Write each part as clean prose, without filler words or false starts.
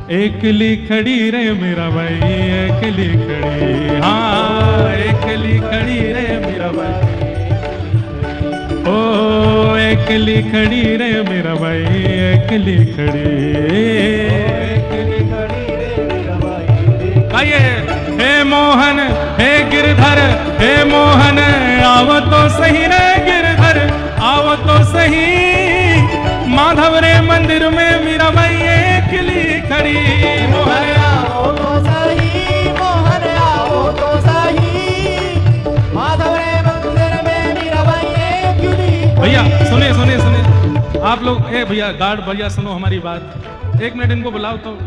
एकली खड़ी रे मेरा भाई, एकली खड़ी, हाँ एकली खड़ी रे मेरा भाई, ओ एकली खड़ी रे मेरा भाई, एकली खड़ी, एकली खड़ी रे मेरा भाई। आइए, हे मोहन हे गिरधर, हे मोहन आओ तो सही रे गिरधर, आओ तो सही, माधव रे मंदिर में मीरा बाई एकली खड़ी। मोहन आओ तो सही, मोहन आओ तो सही, माधव रे मंदिर में मीरा बाई एकली खड़ी। भैया सुने सुने सुने आप लोग, ए भैया गार्ड भैया सुनो हमारी बात, 1 मिनट इनको बुलाओ तो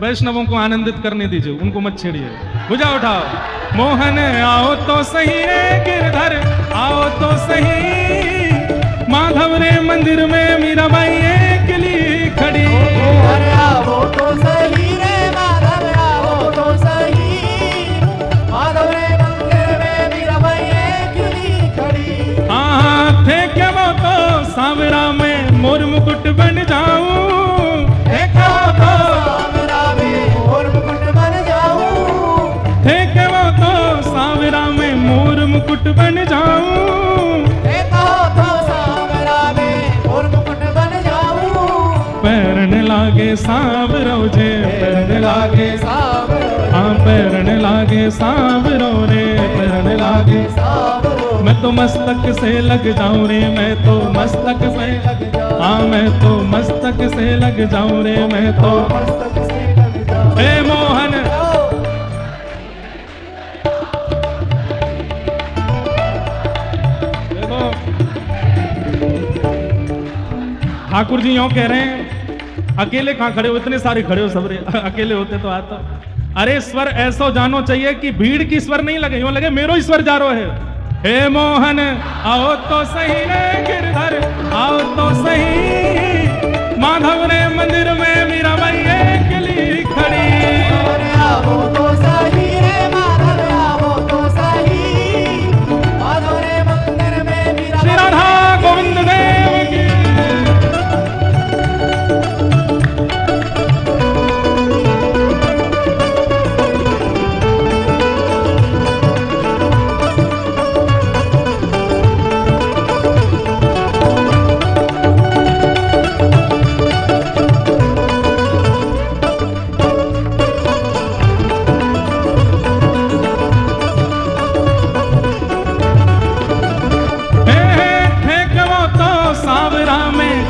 वैष्णवों को आनंदित करने दीजिए, उनको मत छेड़िए, भुजा उठाओ। मोहन आओ तो सही रे गिरधर, आओ तो सही, माधव रे मंदिर में मीरा बाई एकली खड़ी। मोहन आओ तो सही रे माधव आओ तो सही, माधव रे मंदिर में मीरा बाई एकली खड़ी। हाँ थे क्या वो तो सांवरा में मोर मुकुट बन जाऊं, देखो तो सांवरा में मोर मुकुट बन जाऊं, थे क्या वो तो सांवरा में मोर मुकुट बन जाऊं, देखो तो सांवरा में मोर मुकुट बन जाऊं। पैरन लागे सांवरो जे, पैरन लागे सांवरो, हाँ पैरन लागे सांवरो रे, पैरन लागे सांवरो, मैं तो मस्तक से लग जाऊं रे, मैं तो मस्तक से लग जाऊं, हाँ मैं तो मस्तक से लग जाऊं रे, मैं तो मस्तक से लग जाऊं। हे मोहन देखो, ठाकुर जी यूं कह रहे हैं, अकेले कहाँ खड़े हो, इतने सारे खड़े हो सब रे, अकेले होते तो आता। अरे स्वर ऐसा जानो चाहिए कि भीड़ की स्वर नहीं लगे, यूं लगे मेरो ही स्वर जा रहा है। हे मोहन आओ तो सही रे गिरधर, आओ तो सही, माधव रे मंदिर में मीरा बाई एकली खड़ी। मोहन आओ तो सही रे माधव आओ तो सही, माधव रे मंदिर में मीरा श्री राधा गोविंद देव की।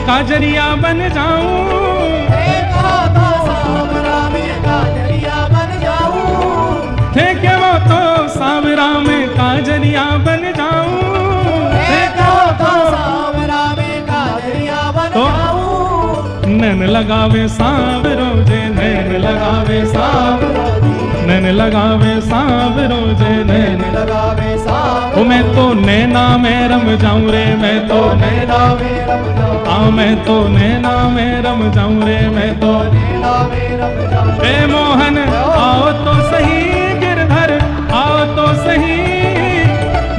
काजरिया बन जाऊं, देखो तो सांवरा में काजरिया बन जाऊं, थे क्या वो तो सांवरा में काजरिया बन जाऊं, देखो तो सांवरा में काजरिया बन जाऊं। नैन लगावे सांवरो जे, नैन लगावे सांवरो, नैन लगावे सांवरो जे, नैन लगावे सांवरो, ओ मैं तो नैना में रम जाऊं रे, मैं तो नैना में रम जाऊं, हाँ मैं तो नैना में रम जाऊं रे, मैं तो नैना में रम जाऊं। हे मोहन आओ तो सही गिरधर, आओ तो सही,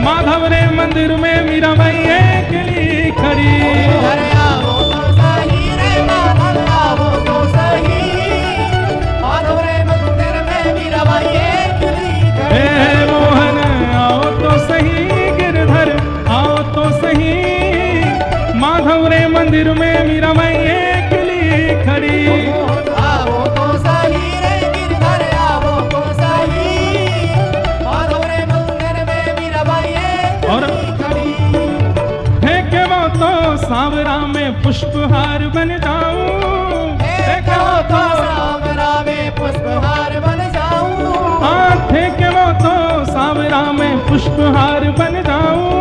माधव रे मंदिर में मीरा बाई एकली खड़ी। अरे आओ तो सही रे माधव आओ तो सही, माधव रे मंदिर में मीरा बाई एकली खड़ी। हे मोहन आओ तो सही गिरधर, आओ तो सही, माधव रे मंदिर में मीरा बाई एकली खड़ी। आओ तो सही रे गिरधर आओ तो सही, माधव रे मंदिर में मीरा बाई और एकली खड़ी। थे क्या वो तो सांवरा में पुष्पहार बन जाऊं, देखो तो सांवरा में पुष्पहार बन जाऊं, हाँ थे क्या वो तो सांवरा में पुष्पहार बन जाऊं,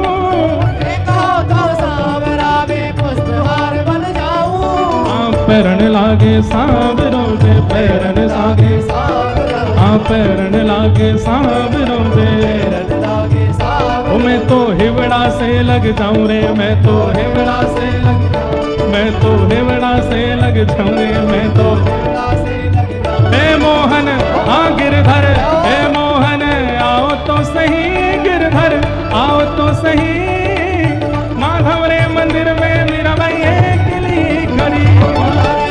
देखो तो सांवरा में पुष्पहार बन जाऊं। हाँ पैरन लागे सांवरो जे, पैरन लागे सांवरा, हाँ पैरन लागे सांवरो जे, लागे सांवरा, ओ मैं तो हिवड़ा से लग जाऊं रे, मैं तो हिवड़ा से लग जाऊं, मैं तो हिवड़ा से लग जाऊं रे, मैं तो से लग जाऊं। हे मोहन हाँ गिरधर, हे मोहन आओ तो सही गिरधर, आओ तो सही, माधव रे मंदिर में मीरा बाई एकली खड़ी।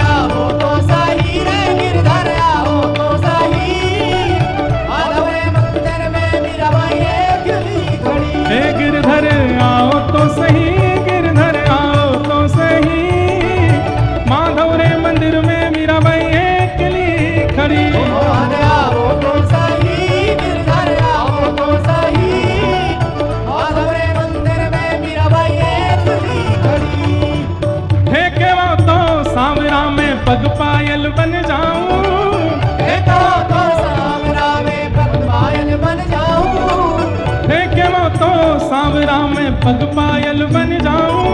आओ तो सही रे पायल बन जाऊं, हे कहो तो सांवरा में पग पायल बन जाऊं, हे के वो तो सांवरा में पग पायल बन जाऊं,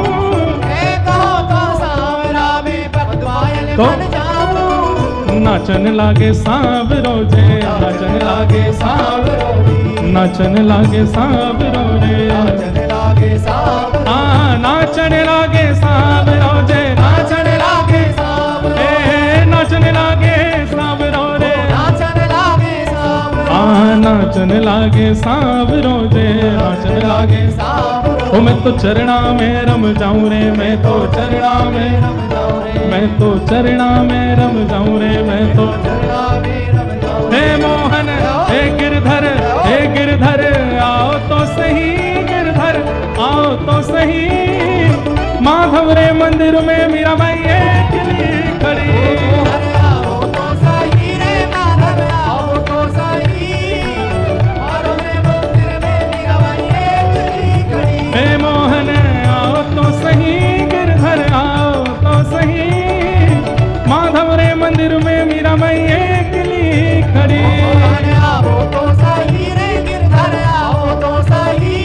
हे कहो तो सांवरा में पग पायल तो बन जाऊं, नाचन लागे सांवरो जे, नाचन लागे सांवरो, नाचन लागे सांवरो रे, नाचन लागे सांवरो, नाचन लागे सांवरो जे, नाचन लागे सांवरो, नाचन लागे सांवरो रे, नाचन लागे सांवरो, नाचन लागे सांवरो जे, नाचन लागे सांवरो, ओ मैं तो चरणा में रम जाऊं रे, मैं तो चरणा में रम जाऊं रे, मैं तो चरणा में रम जाऊं रे, मैं तो चरणा में रम जाऊं, हे मोहन हे गिरधर, हे गिरधर आओ तो सही, गिरधर आओ तो सही, माधव रे मंदिर में मीराबाई अकेली खड़ी, अरे आओ तो सही रे माधव आओ तो सही, माधव रे मंदिर में मीराबाई अकेली खड़ी, हे मोहन आओ तो सही, गिरधर आओ तो सही, माधव रे मंदिर में मीराबाई अकेली खड़ी, अरे आओ तो सही रे गिरधर आओ तो सही,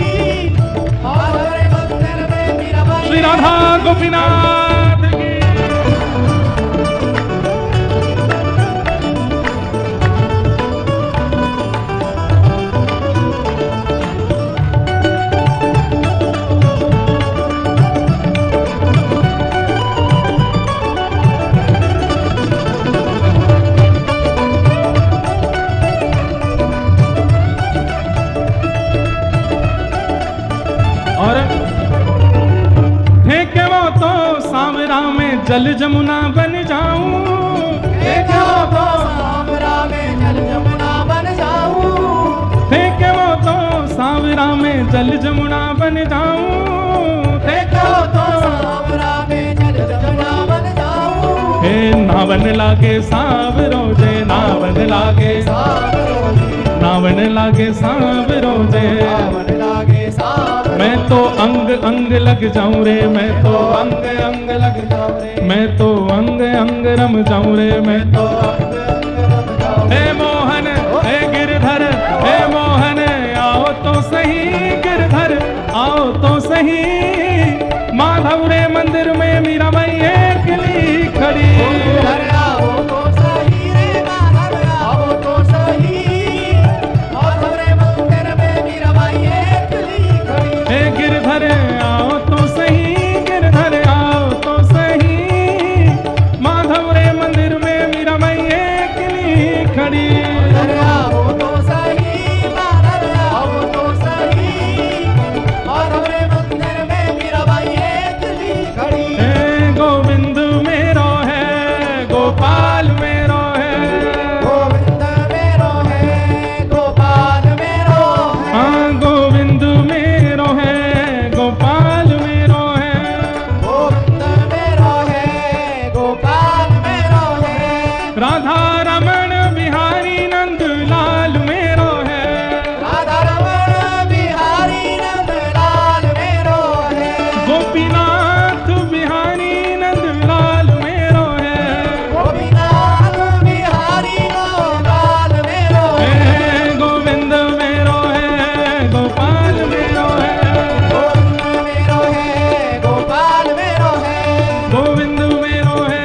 माधव रे मंदिर में मीराबाई श्री राधा गोपीनाथ की। और हे के वो तो सांवरा में जल जमुना बन जाऊं, हे कहो तो सांवरा में जल जमुना बन जाऊं, हे के वो तो सांवरा में जल जमुना बन जाऊं, हे कहो तो सांवरा में जल जमुना बन जाऊं, हे नावन लागे सांवरो जे, नावन लागे, सांवरो जी, नावन लागे सांवरो जे, नावन लागे सांवरो, मैं तो अंग अंग लग जाऊं रे, मैं तो अंग अंग लग जाऊं रे, मैं तो अंग अंग रम जाऊं रे, मैं तो अंग अंग रम जाऊं, हे मोहन हे गिरधर, हे मोहन आओ तो सही, गिरधर आओ तो सही, माधव रे मंदिर में मीराबाई अकेली खड़ी, अरे आओ तो सही रे माधव आओ तो सही, माधव रे मंदिर में मीराबाई अकेली खड़ी, हे गिरधर आओ तो सही, गिरधर आओ तो सही, माधव रे मंदिर में मीराबाई अकेली खड़ी, अरे आओ तो सही माधव आओ तो सही, माधव रे मंदिर में मीराबाई अकेली खड़ी, हे गोविंद मेरो है, गोपाल मेरो है, गोविंद मेरो है गोपाल मेरो है, हाँ गोविंद मेरो है, गोपाल मेरो है, गोविंद मेरो है गोपाल मेरो है, राधा रमण बिहारी नंद लाल मेरो है, राधा रमण बिहारी नंद लाल मेरो है, गोपीनाथ बिहारी नंद लाल मेरो है, गोपीनाथ बिहारी नंद लाल मेरो है, हे गोविंद मेरो है, गोपाल मेरो है, गोविंद मेरो है गोपाल मेरो है, गोविंद मेरो है,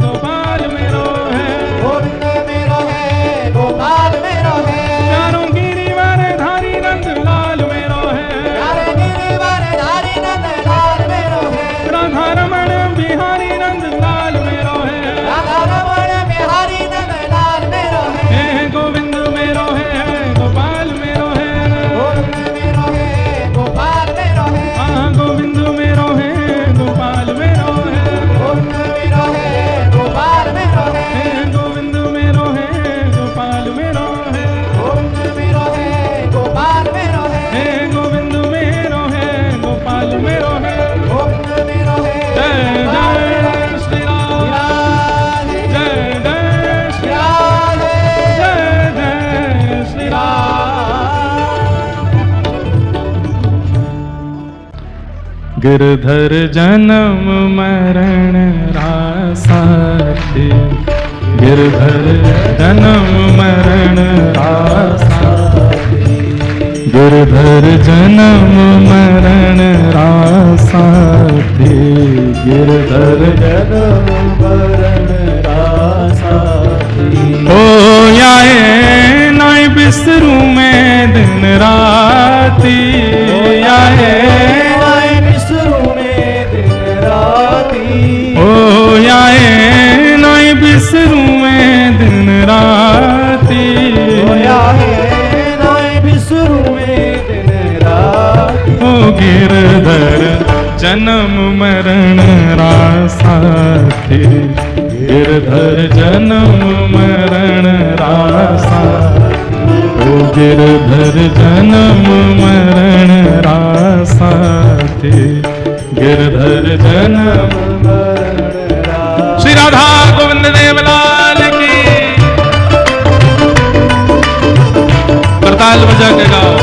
गोपाल मेरो है, गोविंद मेरो है गोपाल मेरो है, चारों गिरिवर धारी नंद लाल मेरो है, प्यारे गिरिवर धारी नंद लाल मेरो है, राधा रमण बिहारी नंद लाल मेरो है, राधा रमण बिहारी नंद लाल मेरो है, हे गोविंद मेरो है, गोपाल मेरो है, गोविंद मेरो है गोपाल मेरो है, हाँ गोविंद मेरो है, गोपाल मेरो है, गोविंद मेरो है गोपाल मेरो है, हे गोविंद मेरो है, गोपाल मेरो है, गोविंद मेरो है गोपाल मेरो है, हे गोविंद मेरो है, गोपाल मेरो है, गोविंद मेरो है जय जय श्री राम, राधे जय जय श्री राधे जय जय श्री गिरधर जन्म मरण रासा साथी, गिरधर जन्म मरण रासाथी, गिरधर जन्म मरण रासाथी, गिरधर जन्म मरण रासाथी। ओ आए नाय बिसरू मैं दिन राती, आए नाय बिसरू मैं दिन राती, ओ आए नाय बिसरू मैं दिन राती, ओ आए नाय बिसरू मैं दिन राती। ओ गिरधर जन्म मरण रासाथी, गिरधर जन्म मरण रासाथी, ओ गिरधर जन्म मरण रासाथी, गिरधर जन्म मरण रासाथी। श्री राधा गोविंद देव लाल की करताल बजा के गाओ।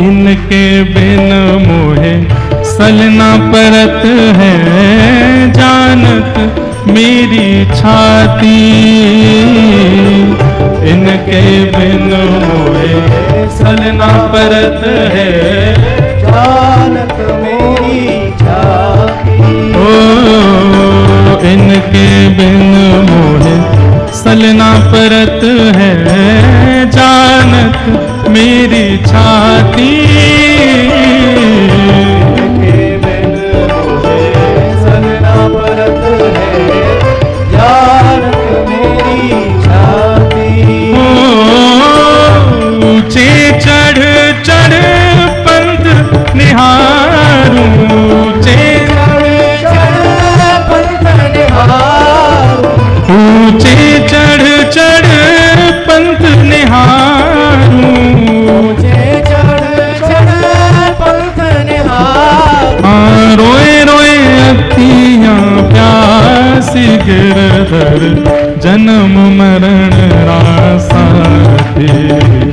इनके बिन मोहे सलना परत है, जानत मेरी छाती, इनके बिन मोहे सलना परत है, जानत मेरी छाती। ओ इनके बिन मोहे सलना परत है, जानत मेरी छाती, के बिन मोहे सलना परत है, जानत मेरी छाती। ऊंचे चढ़ चढ़ पंथ निहारूं, ऊंचे चढ़ पंथ निहारूं, ऊंचे चढ़ चढ़ पंथ निहारूं, ऊंचे चढ़ पंथ निहारूं। रोए रोए अखियां प्यासी, गिरधर जन्म मरण रासाथी,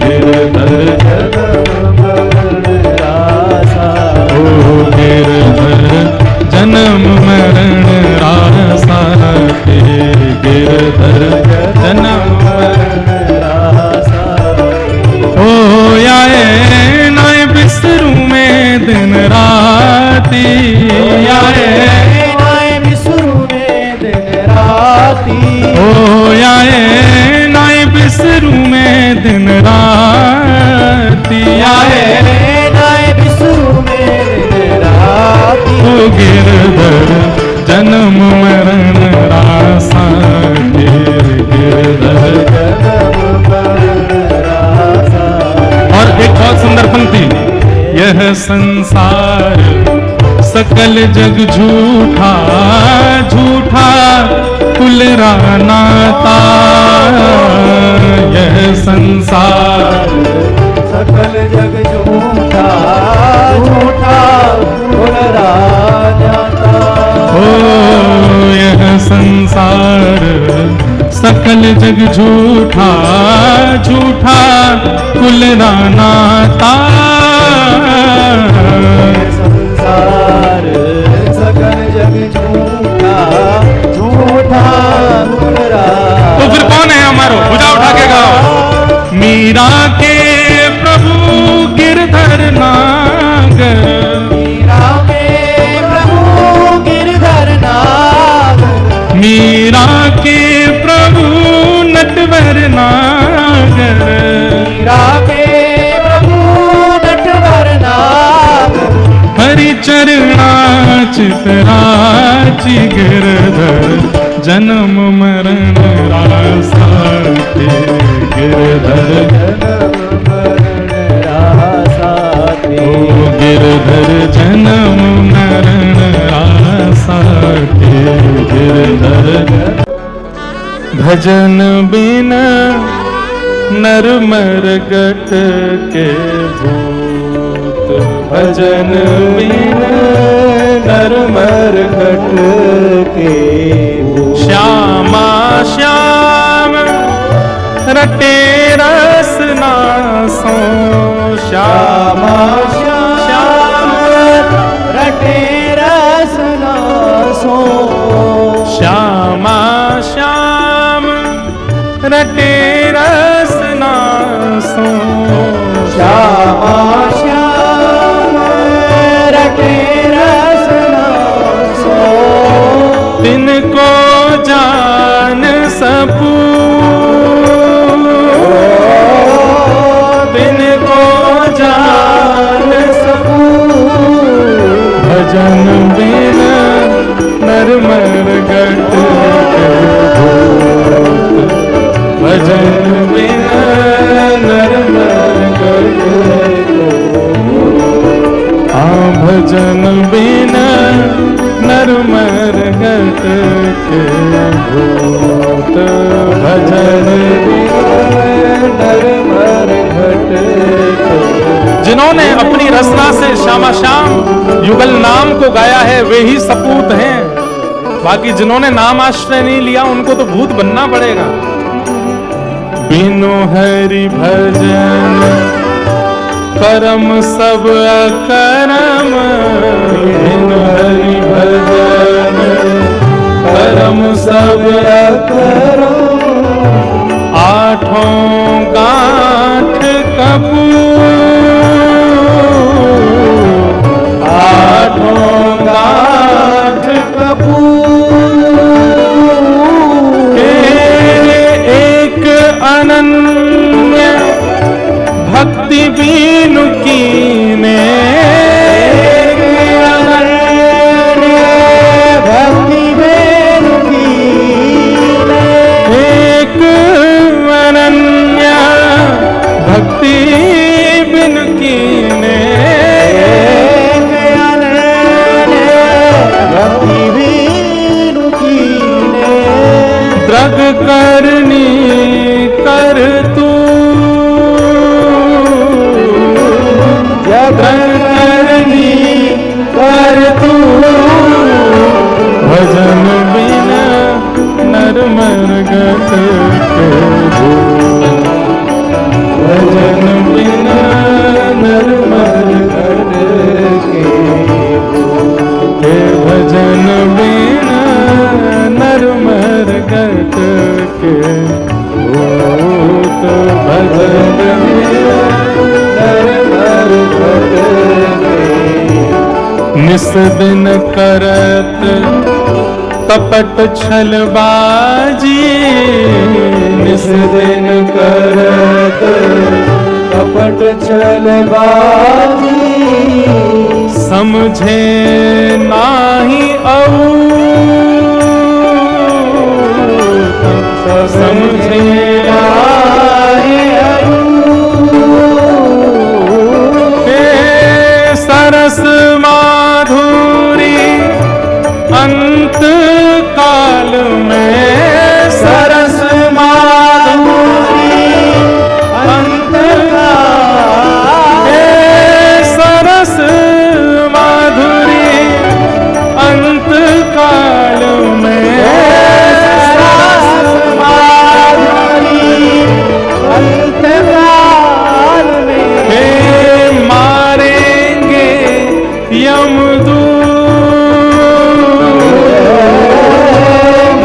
गिरधर जन्म मरण रासाथी, ओ गिरधर जन्म मरण रासाथी, गिरधर जन्म मरण रासाथी। ओ आए नाय बिसरू मैं दिन राती, आए नाय बिसरू मैं दिन राती, ओ आए नाय बिसरू मैं दिन राती, आए नाय बिसरू मैं दिन राती। ओ गिरधर जन्म मरण रासाथी, गिरधर। जन्म मरण रासाथी। और एक बहुत सुंदर पंक्ति, यह संसार सकल जग झूठा, झूठा कुलरा नाता, यह संसार सकल जग झूठा, झूठा कुलरा जाता। ओ यह संसार सकल जग झूठा, झूठा कुलरा नाता, संसार सकल जग झूठा, झूठा कुलरा। तो फिर कौन है हमारो? भुजा उठा के गाओ। मीरा के प्रभु गिरधर नागर, मीरा के प्रभु गिरधर नागर, मीरा के प्रभु नटवर नागर, मीरा के प्रभु नटवर नागर। हरि चरणाचितराचि, गिरधर जन्म मरण रासाथी, गिरधर जन्म मरण रासाथी। ओ गिरधर जन्म मरण रासाथी, गिरधर। भजन बिन नर मरगट के भूत भजन बिन नर मरगट के भूत। श्यामा श्याम रटे रस नासो श्यामा श्याम रटे रस नासो। श्यामा श्याम रटे रस नासो। श्यामा श्याम रटे रस नासो। तिनको जान सपू तिनको जान सपू। भजन बिन नर मरगट के भूत। भजन बिन नर मरगट के भूत। भजन बिन नर मरगट के भूत। भजन बिन नर मरगट के। जिन्होंने अपनी रचना से श्यामा श्याम युगल नाम को गाया है वे ही सपूत हैं। बाकी जिन्होंने नाम आश्रय नहीं लिया उनको तो भूत बनना पड़ेगा। बिनु हरि भजन करम सब अकरम। बिनु हरि भजन करम सब अकरम। आठों गांठ कपूर। आठों गांठ कपूर। एक अनन्य भक्ति बीनु कीने। भक्ति बीनु कीने। एक अनन्य भक्ति बिनु कीने। भक्ति बीनु कीने। द्रग करनी कर तू। द्रग करनी कर तू। भजन बिना नर मरगट के भूत। भजन बिना नर मरगट के भूत। भजन बिना नर मरगट के भूत। भजन बिना नर मरगट के। निस दिन करत कपट छलबाजी। निस दिन करत कपट छलबाजी। समझे नाही औ। समझे नाही सरस माधुरी अंत काल में। सरस माधुरी अंत काल। सरस माधुरी अंत काल में। सरस माधुरी अंत काल में। मारेंगे यमदूत।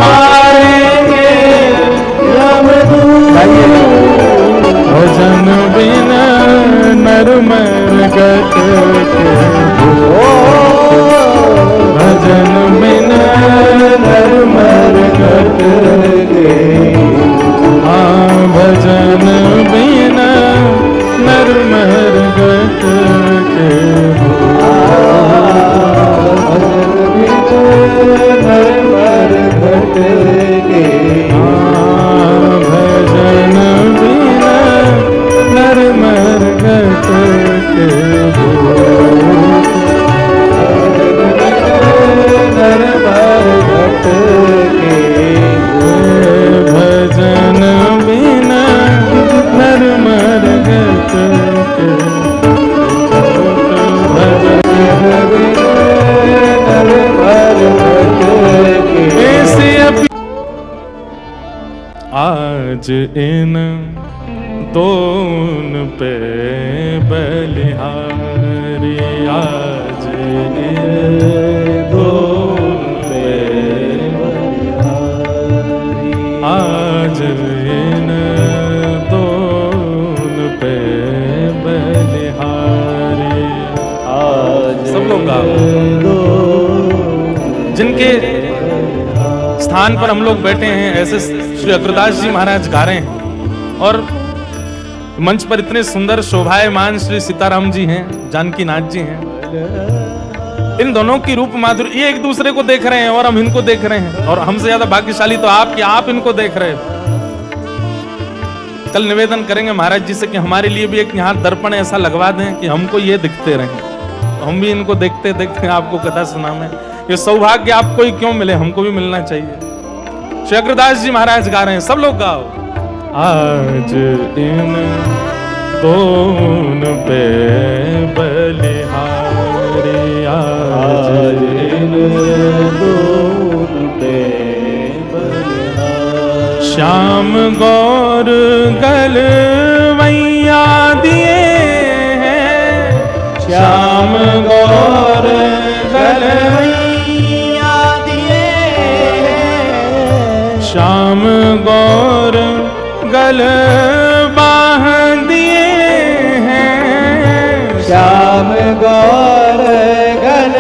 मारेंगे यमदूत। भजन बिना नर मरगट के भूत। भजन बिना नर मरगट के। भजन बिना नर मरगट के भूत। नर मरगट के। भजन बिना नर मरगट के भूत। आज इन दोन पे बलिहारी, आज इन दोन पे बलिहारी, आज इन दोन पे बलिहारी। आज सब लोग गाओ। जिनके स्थान पर हम लोग बैठे हैं ऐसे श्री अग्रदास जी महाराज गा रहे हैं, और मंच पर इतने सुंदर शोभायमान श्री सीताराम जी हैं, जानकी नाथ जी हैं। इन दोनों की रूप माधुरी, ये एक दूसरे को देख रहे हैं और हम इनको देख रहे हैं, और हमसे ज्यादा भाग्यशाली तो आप कि आप इनको देख रहे हो। कल निवेदन करेंगे महाराज जी से कि हमारे लिए भी एक यहाँ दर्पण ऐसा लगवा दें कि हमको ये दिखते रहें, हम भी इनको देखते देखते आपको कथा सुना में। ये सौभाग्य आपको ही क्यों मिले, हमको भी मिलना चाहिए। श्री अग्रदास जी महाराज गा रहे हैं, सब लोग गाओ। आज इन दोन पे बलिहारी, आज इन दोन पे बलिहारी। श्याम गौर गलवैया दिए हैं, श्याम गौर गलवैया दिए हैं, श्याम गौर गल बाह दिए हैं, श्याम गौर गल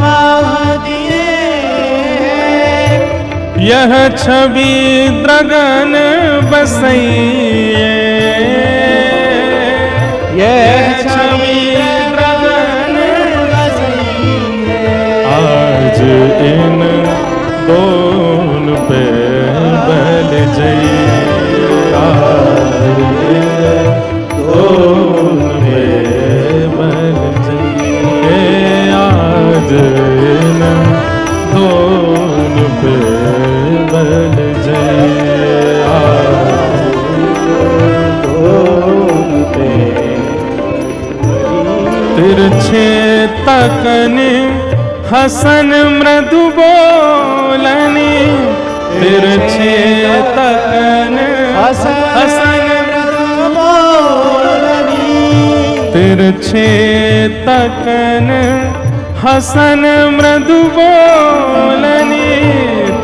बाह दिए हैं। यह छवि द्रगन बसैये, यह छवि द्रगन बसैये। आज इन दोन पे बल जइए, आज इन दोन पे बल जइए, आज इन दोन पे बल जइए, आज दोन पे। तिरछे तकन हसन मृदु बोलनी, तिरछे तकन हसन मृदु बोलनी, तिरछे तकन हसन मृदु बोलनी,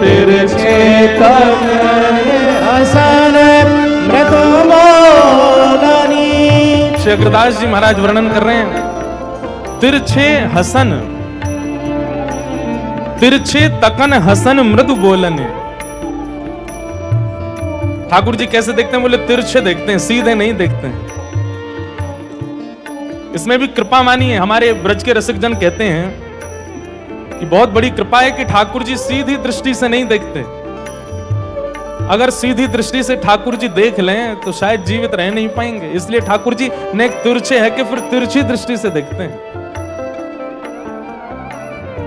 तिरछे तकन हसन मृदु बोलनी। श्री अग्रदास जी महाराज वर्णन कर रहे हैं, तिरछे हसन, तिरछे तकन हसन मृदु बोलने। ठाकुर जी कैसे देखते हैं? बोले तिरछे देखते हैं, सीधे नहीं देखते हैं। इसमें भी कृपा मानी है। हमारे ब्रज के रसिक जन कहते हैं कि बहुत बड़ी कृपा है कि ठाकुर जी सीधी दृष्टि से नहीं देखते। अगर सीधी दृष्टि से ठाकुर जी देख लें तो शायद जीवित रह नहीं पाएंगे, इसलिए ठाकुर जी ने एक तिरछे है कि फिर तिरछी दृष्टि से देखते हैं।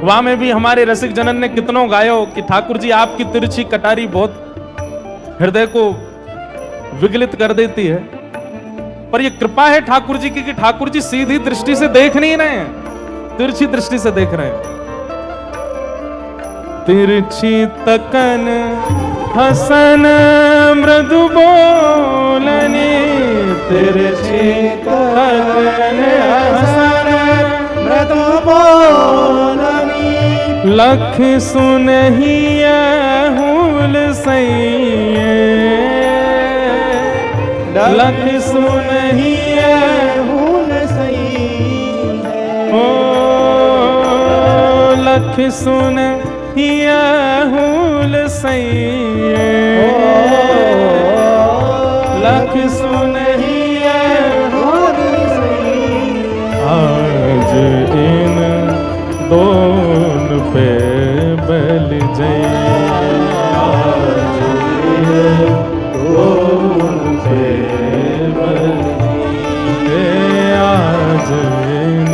वहां में भी हमारे रसिक जनन ने कितनों गायो कि ठाकुर जी आपकी तिरछी कटारी बहुत हृदय को विगलित कर देती है, पर यह कृपा है ठाकुर जी की कि ठाकुर जी सीधी दृष्टि से देख नहीं रहे हैं, तिरछी दृष्टि से देख रहे हैं। तिरछी तकन हसन मृदु बोलने, तिरछी तकन हसन मृदु बोलनी। लख सुनहिया हुल सैये, लख सुनहिया हुल सैये। ओ लख सुनहिया हुल सैये, लख सुनहिया हुल सैये। आज इन दोन पे बल जइए, आज इन दोन पे बल जइए, आज इन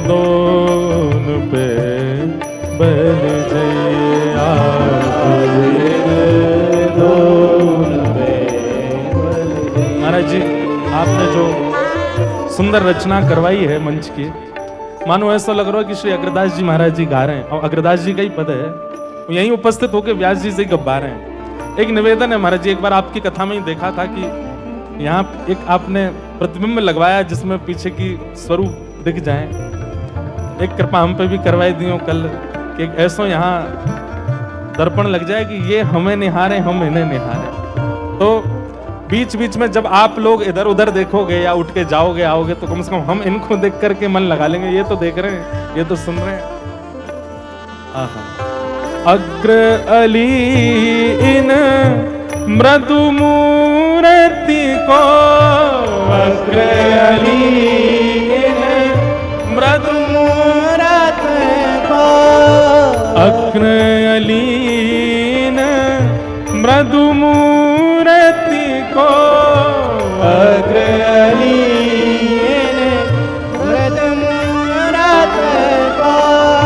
दोन पे बल जइए, आज इन दोन पे बल जइए। महाराज जी आपने जो सुंदर रचना करवाई है मंच की, मानो ऐसा लग रहा है कि श्री अग्रदास जी महाराज जी गा रहे हैं और अग्रदास जी का ही पद है, यहीं उपस्थित होकर व्यास जी से गब्बा रहे हैं। एक निवेदन है महाराज जी, एक बार आपकी कथा में ही देखा था कि यहाँ एक आपने प्रतिबिंब लगवाया जिसमें पीछे की स्वरूप दिख जाए। एक कृपा हम पे भी करवाई दियो कल कि एक ऐसा यहाँ दर्पण लग जाए कि ये हमें निहारे, हम इन्हें निहारे। तो बीच बीच में जब आप लोग इधर उधर देखोगे या उठ के जाओगे आओगे तो कम से कम हम इनको देख करके मन लगा लेंगे, ये तो देख रहे हैं, ये तो सुन रहे हैं। अग्र अली इन मृदु मूर्ति को, अग्र अली इन मृदु मूर्ति को, अग्र अली इन मृदु मूर्ति को, अग्र अली मृदु मूर्ति को।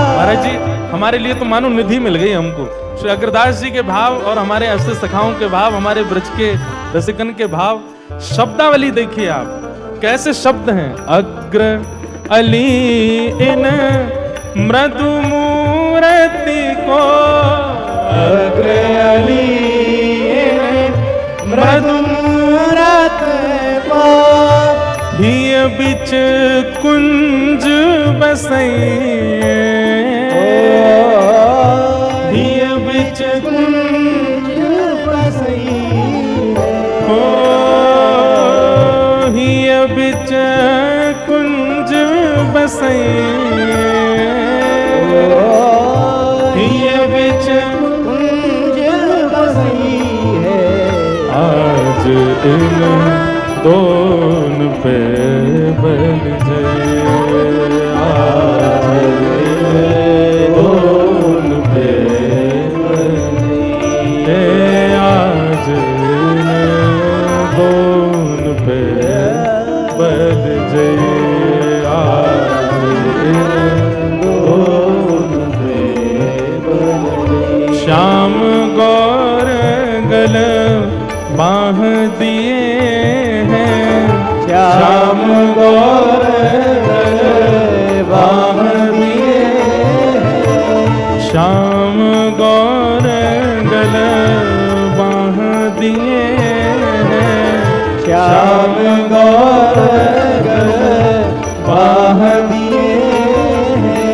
महाराज जी हमारे लिए तो मानो निधि मिल गई हमको। श्री अग्रदास जी के भाव और हमारे अष्ट सखाओं के भाव, हमारे ब्रज के रसिकन के भाव, शब्दावली देखिए आप कैसे शब्द हैं। अग्र अली इन मृदु मूर्ति को, अग्र अली इन मृदु मूर्ति को, हिय बिच कुंज बसैये, हिय बिच कुंज बसैये, हो हिय बिच कुंज बसैये, हिय बिच कुंज बसैये। आज इन दोन पे बन जाए, आज दोन पे बन जाए, आज दोन पे बन जाए, आज दोन पे बन जाए। श्याम गौर गल बाह दिए हैं, श्याम गौर बाह दिए, श्याम गौर गल बाह दिए हैं, श्याम गौर गल बाह दिए हैं।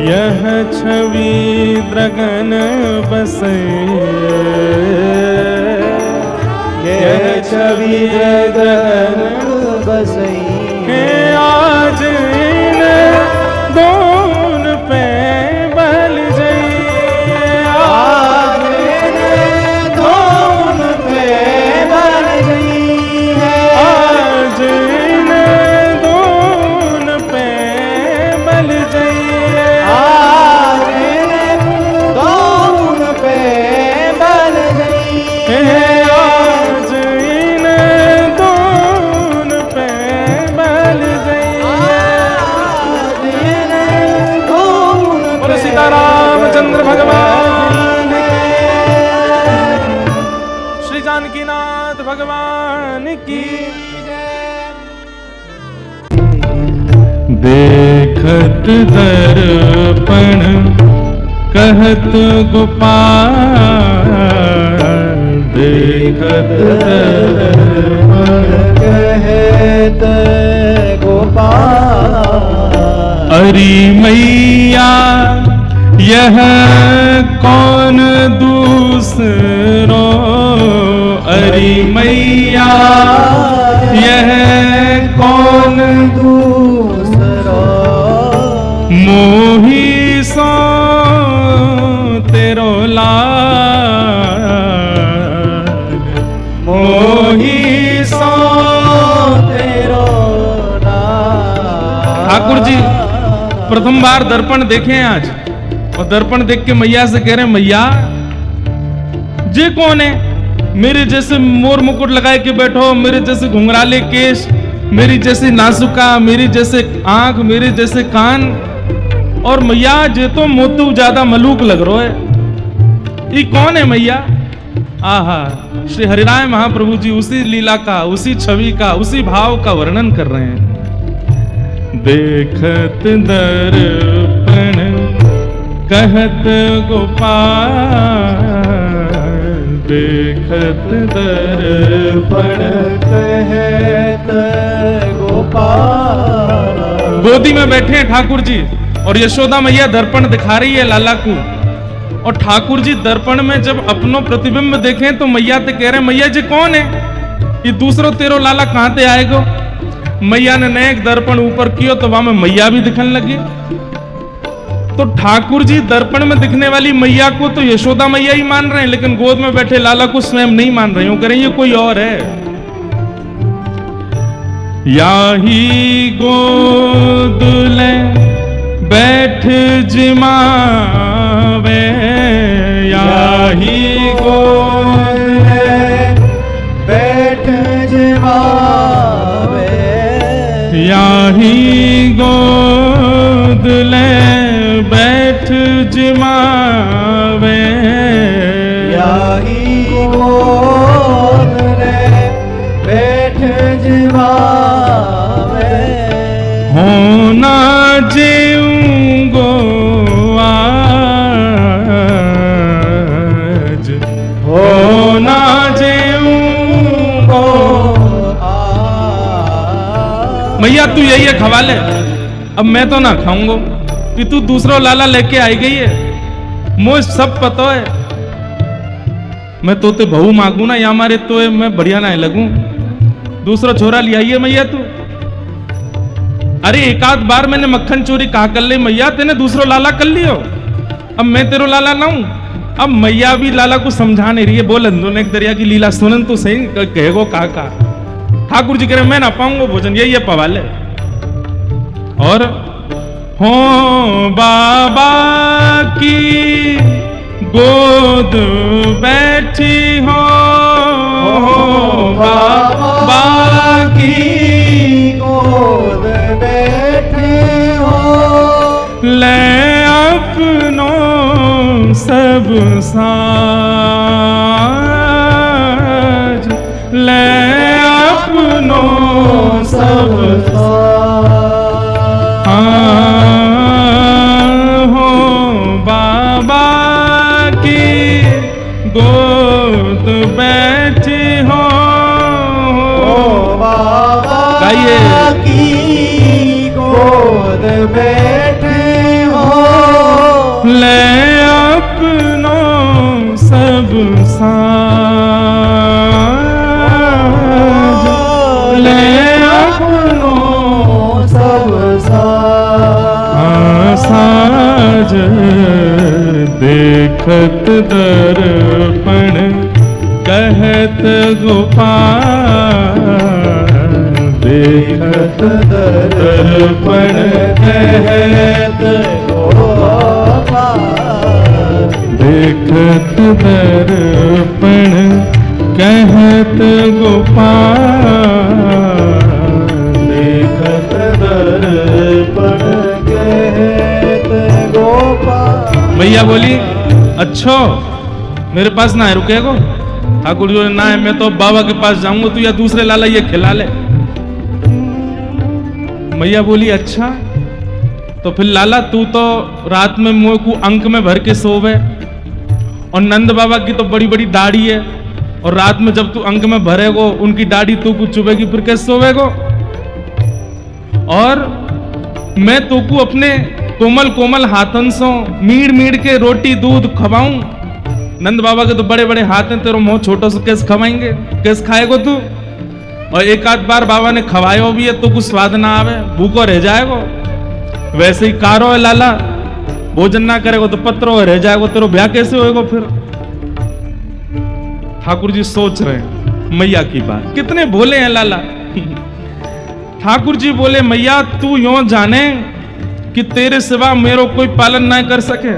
यह छवि द्रगन बसे, यह छवि द्रगन बसई, आज इन दोन पे बल जाइए, आज इन दोन पे बल जाइए, आज इन दोन पे बल जाइए, आज इन दोन पे बल जाइए, आज इन दोन पे बल जाइए, आज इन दोन पे। सीतारामचंद्र भगवान श्री जानकीनाथ भगवान की देखत दर्पण कहत गोपाल, देखत दर्पण कहत गोपाल। अरे मैया यह कौन दूसरो, अरे मैया यह कौन दूसरो, मोही सो तेरो लाल, मोही सो तेरो लाल। ठाकुर जी प्रथम बार दर्पण देखे हैं आज, और दर्पण देख के मैया से कह रहे हैं, मैया जे कौन है? मेरे जैसे मोर मुकुट लगाए के बैठो, मेरे जैसे घुंघराले केश, मेरी जैसी नासुका, मेरी जैसे आंख, मेरे जैसे कान, और मैया जे तो मोतू ज्यादा मलूक लग रहा है, ये कौन है मैया? आहा, श्री हरिराय महाप्रभु जी उसी लीला का, उसी छवि का, उसी भाव का वर्णन कर रहे हैं। देखत दर्पण कहत गोपाल, देखत दर्पण कहत गोपाल। गोदी में बैठे हैं ठाकुर जी और यशोदा मैया दर्पण दिखा रही है लाला को। और ठाकुर जी दर्पण में जब अपनो प्रतिबिंब देखें तो मैया ते कह रहे मैया जी कौन है ये दूसरो तेरो लाला कहां ते आएगो। मैया ने नेक दर्पण ऊपर कियो तो वहां में मैया भी दिखने लगी। तो ठाकुर जी दर्पण में दिखने वाली मैया को तो यशोदा मैया ही मान रहे हैं, लेकिन गोद में बैठे लाला को स्वयं नहीं मान रहे। कह रहे ये कोई और है। याही गोद ले बैठ जिमावे, याही गोद ले बैठ जिमावे, याही गोद ले बैठ जिमावे, याही गोद ले बैठ जिमावे। होना जीऊंगो आज, होना जीऊंगो आज। मैया तू यही है खवा ले, अब मैं तो ना खाऊंगो कि तू दूसरा लाला लेके आई गई है। मुझे सब पता है, मैं तोते बहू मांगू ना या मारे तो मैं बढ़िया ना लगूं। दूसरा छोरा ले आइए मैया तू। अरे एक आध बार मैंने मक्खन चोरी कहा कर ले मैया, तेने दूसरो लाला कर लियो, अब मैं तेरो लाला लाऊं। अब मैया भी लाला को समझा नहीं रही है। बोल ने एक दरिया की लीला सुनन तो सही कहेगो का। ठाकुर जी कह रहे मैं ना पाऊंगा भोजन, यही है पवाले। और हो बाबा की गोद बैठी हो, बाबा की गोद बैठे हो, ले अपनो सब साज, ले अपनो सब साज। हो बाबा की गोद बैठी हो, बाबा गाइए। की गोद बैठे हो, ले अपनो सब साज, ले अपनो सब साज। देखत दर्पण कहत गोपाल, देखत दर्पण कहत गोपाल। देखत दर्पण कहत गोपाल, देखत दर्पण कहत गोपाल। मैया बोली अच्छो मेरे पास ना है रुकेगो। ठाकुर जी ना है, मैं तो बाबा के पास जाऊंगा, तू या दूसरे लाला ये खिला ले। मैया बोली अच्छा तो फिर लाला तू तो रात में मुंह को अंक में भर के सोवे, और नंद बाबा की तो बड़ी बड़ी दाढ़ी है, और रात में जब तू अंक में भरेगो उनकी दाढ़ी तू को चुभेगी, फिर कैसे सोवेगो। और मैं तू को अपने कोमल कोमल हाथन से मीड़ मीड़ के रोटी दूध खवाऊं। नंद बाबा के तो बड़े बड़े हाथ हैं, तेरा मुंह छोटा सा कैसे खवाएंगे, कैसे खाएगो तू। और एक आध बार बाबा ने खवायो भी है तो कुछ स्वाद ना आवे, भूखो रह जाएगो। वैसे ही कारो है लाला, भोजन ना करेगो तो पत्रो रह जाएगो, तेरो ब्याह कैसे होएगो फिर। ठाकुर जी सोच रहे हैं मैया की बात, कितने भोले हैं लाला। ठाकुर जी बोले मैया तू यूं जाने कि तेरे सिवा मेरो कोई पालन ना कर सके।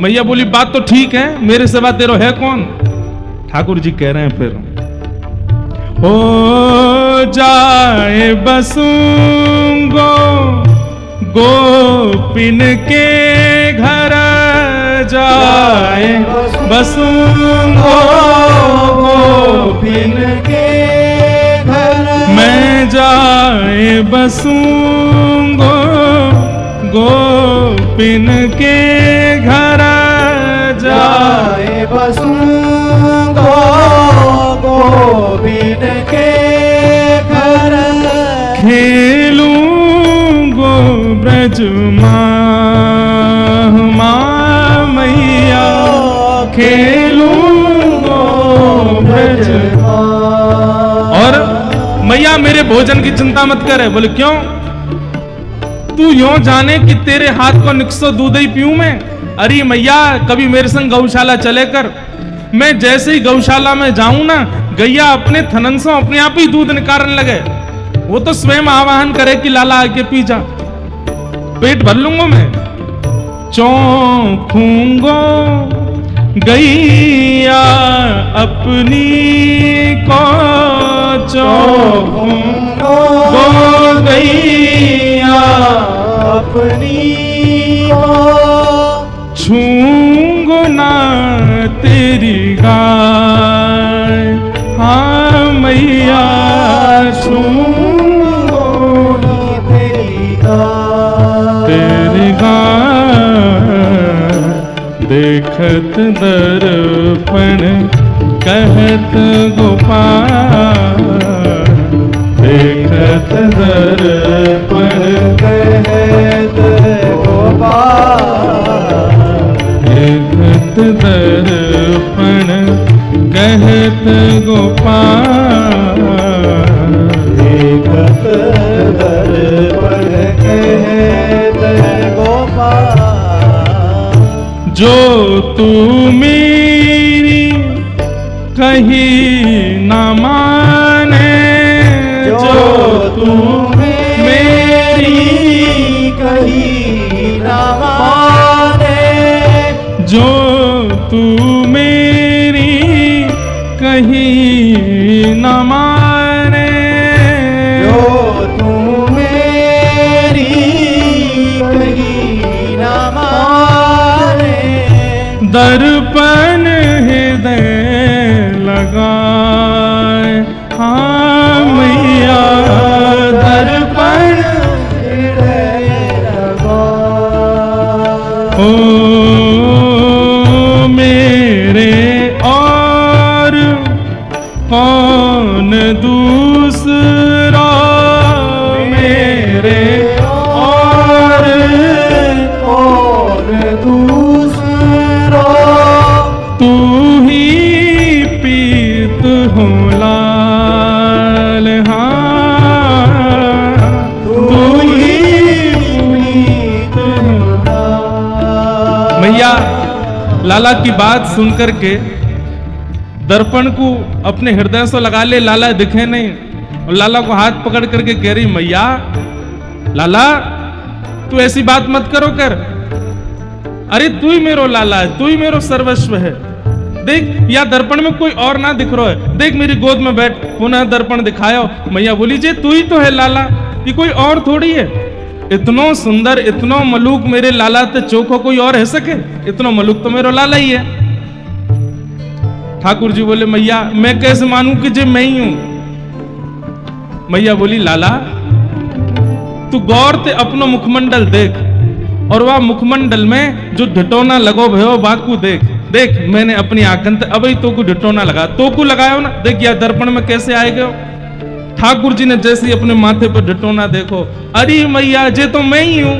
मैया बोली बात तो ठीक है, मेरे सिवा तेरो है कौन। ठाकुर जी कह रहे हैं फिर हो जाए बसूंगो गोपिन के घर, जाए बसूंगो गोपिन के घर, मैं जाए बसूंगो गोपिन के घर, जाए बसूंगो गोविंद के घर खेलूं गो ब्रज माँ मैया खेलूं गो ब्रज। और मैया मेरे भोजन की चिंता मत करे। बोले क्यों? तू यूं जाने कि तेरे हाथ को निकसो दूध ही पीऊं मैं। अरे मैया कभी मेरे संग गौशाला चले कर। मैं जैसे ही गौशाला में जाऊं ना, गैया अपने थनन से अपने आप ही दूध निकालने लगे। वो तो स्वयं आवाहन करे कि लाला आके पी जा, पेट भर लूंगा मैं। चौंकूंगो गैया अपनी को, चौंकूंगो गैया अपनी को, छूंगो ना तेरी गाय। हाँ मैया छूंगो ना तेरी गाय। तेरी गाय देखत दर्पण कहत गोपाल, देखत दर्पण कहत गोपाल, देखत दर्पण कहत गोपाल, देखत दर्पण कहत गोपाल। जो तू मेरी कही न माने, जो तू मेरी कही न माने, जो तू मेरी कही न माने, जो तू मेरी कही न माने, दर्पण हृदय लगाए। हाँ मैया दर्पण हृदय लगाए। ओ मेरे और कौन दूसरा, मेरे और कौन दूसरा, तू ही पीत हो लाल। हाँ तू ही पीत हो लाल। मैया लाला की बात सुनकर के दर्पण को अपने हृदय से लगा ले, लाला दिखे नहीं। और लाला को हाथ पकड़ करके कह रही, मैया लाला तू ऐसी बात मत करो कर। अरे तू ही मेरो लाला है, तू ही मेरो सर्वस्व है। देख या दर्पण में कोई और ना दिख रहा है, देख मेरी गोद में बैठ। पुनः दर्पण दिखायो। मैया बोली जे तू ही तो है लाला, ये कोई और थोड़ी है। इतनो सुंदर इतनो मलूक मेरे लाला ते चोखो कोई और है सके? इतनो मलूक तो मेरो लाला ही है। ठाकुर जी बोले मैया मैं कैसे मानूं कि जे मैं ही हूं? मैया बोली लाला तू गौर ते अपनो मुखमंडल देख, और वह मुखमंडल में जो ढिटोना लगो भयो बाकू देख। देख मैंने अपनी आंखन ते अभी तो को ढिटोना लगा, तो को लगायो ना, देख या दर्पण में कैसे आए गयो। ठाकुर जी ने जैसे ही अपने माथे पर ढिटोना देखो, अरे मैया जे तो मैं ही हूं।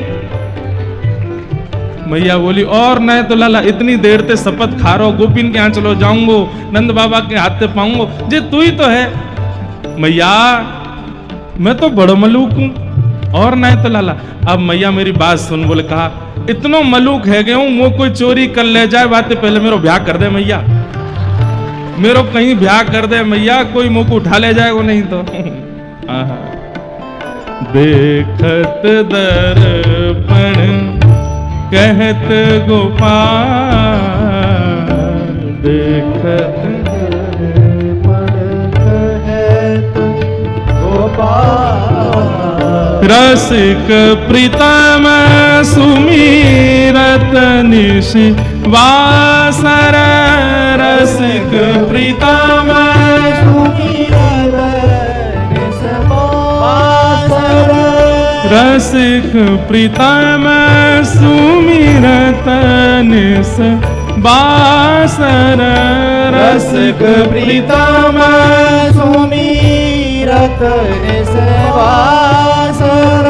मैया बोली और नहीं तो लाला इतनी देर ते शपथ खा रहा, गोपिन के यहाँ चलो जाऊंगो, नंद बाबा के हाथ से पाऊंगो, जे तू ही तो है। मैया मैं तो बड़ो मलूक हूं, और नहीं तो लाला। अब मैया मेरी बात सुन। बोले कहा इतनो मलूक है गए हूं, वो कोई चोरी कर ले जाए बातें, पहले मेरो ब्याह कर दे मैया, मेरो कहीं ब्याह कर दे मैया, कोई मुंह को उठा ले जाए वो नहीं तो। देखत दर्पण कहत गोपाल, देखत दर्पण कहत गोपाल। रसिक प्रीतम सुमिरत निशि वासर, रसिक प्रीतम सुमिरत निशि वासर, रसिक प्रीतम सुमिरत निशि बासर रसिक प्रीतम सुमीरत इस वासर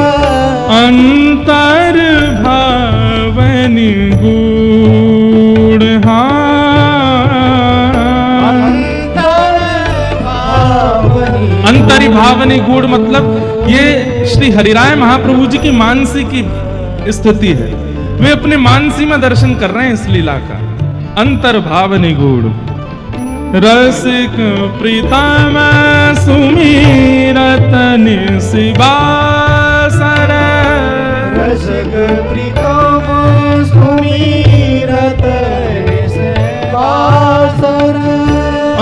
अंतर भावनि गूढ़ अंतरि भावनि गूढ़ मतलब ये श्री हरिराय महाप्रभु जी की मानसी की स्थिति है। वे अपने मानसी में दर्शन कर रहे हैं इस लीला का। अंतर भावनि गूढ़ रसिक प्रीतम सुमीरत निशिबासर रसिक प्रीतम सुमीरत निशिबासर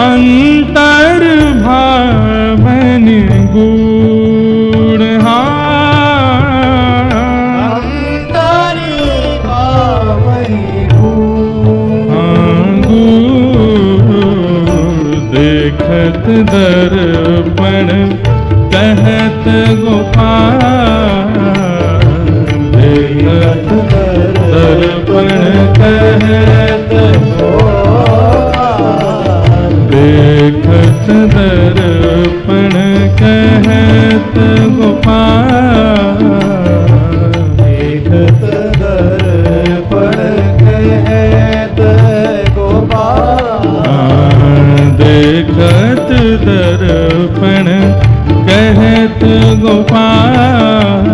अंतर भावनि गूढ़ अंतर भावनि देखत दर्पण कहत गोपाल देखत दर्पण कहत गोपाल देखत दर्पण कहत गोपाल देखत दर्पण कहत गोपाल देखत दर्पण कहत गोपाल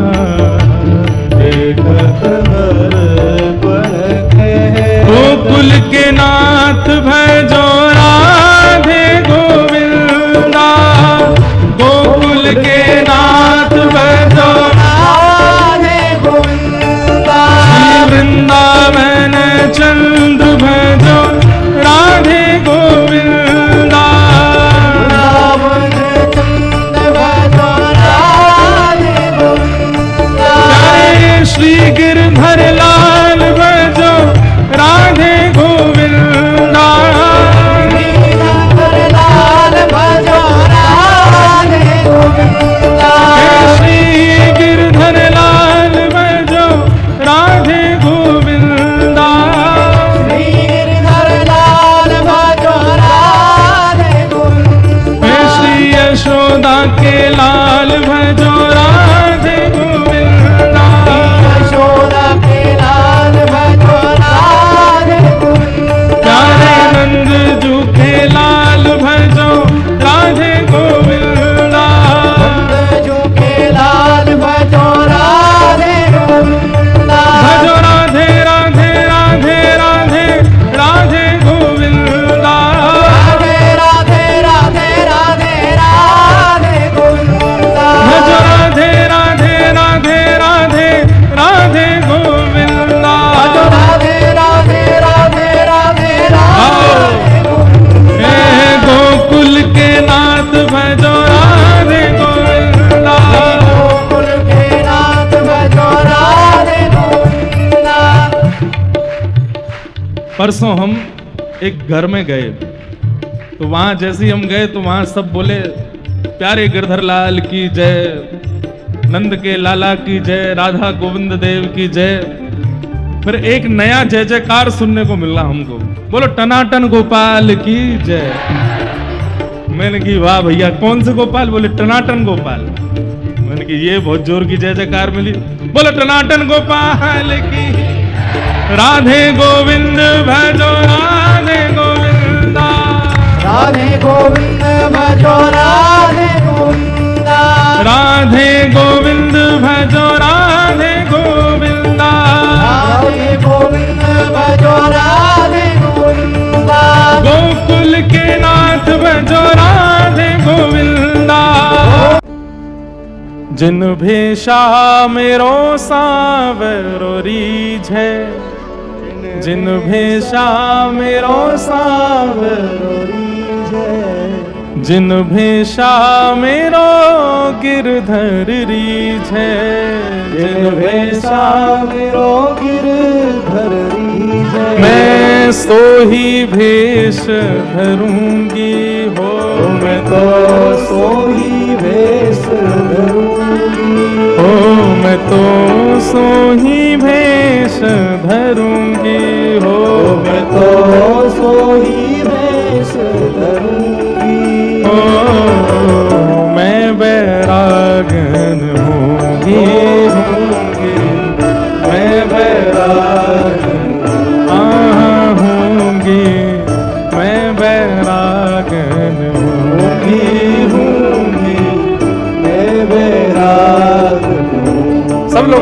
देखत दर्पण कहत गोकुल के नाथ भजो राधे गोविंदा गोकुल के नाथ भजो राधे गोविंदा वृंदावन चंद्र भजो राधे गोविंदा वृंदावन चंद्र भजो राधे गोविंदा जय श्री गिरधर लाल भजो राधे गोविंदा गिरधर लाल भजो राधे गोविंदा जय श्री गिरधर लाल भजो राधे गोविंदा श्री गिरधर लाल भजो राधे गोविंदा जय श्री यशोदा के लाल भजो राधे गोविंदा यशोदा के लाल भजो राधे गोविंदा प्यारे नंद जू के लाल भजो राधे गोविंदा जो के लाल भजो राधे गोविंदा भजो राधे राधे राधे राधे राधे गोविंदा राधे राधे राधे राधे राधे गोविंदा भजो राधे राधे राधे राधे राधे गोविंदा भजो राधे राधे राधे राधे राधे गोविंदा हे गोकुल के नाथ भजो राधे गोविंदा गोकुल के नाथ भजो राधे गोविंदा परसों हम एक घर में गए तो वहां जैसे ही हम गए तो वहां सब बोले प्यारे गिरधर लाल की जय नंद के लाला की जय राधा गोविंद देव की जय। फिर एक नया जय जयकार सुनने को मिला हमको बोलो टनाटन गोपाल की जय। मैंने की वाह भैया कौन से गोपाल बोले टनाटन गोपाल। मैंने की ये बहुत जोर की जय जयकार मिली बोलो टनाटन गोपाल की राधे गोविंद भजो राधे गोविंदा राधे गोविंद भजो राधे गोविंदा राधे गोविंद भजो राधे गोविंदा राधे गोविंद भजो राधे गोविंदा गोकुल के नाथ भजो राधे गोविंदा जिन भेषा मेरो सावरो रीझ है जिन भेषा मेरो सावरो रीझ है जिन भेषा मेरो गिरधर रीझ है जिन भेषा मेरो गिरधर रीझ है मैं सो ही भेष धरूंगी हो मैं तो सो ही भेष धरूंगी हो मैं तो सो ही भेष धरूंगी हो मैं तो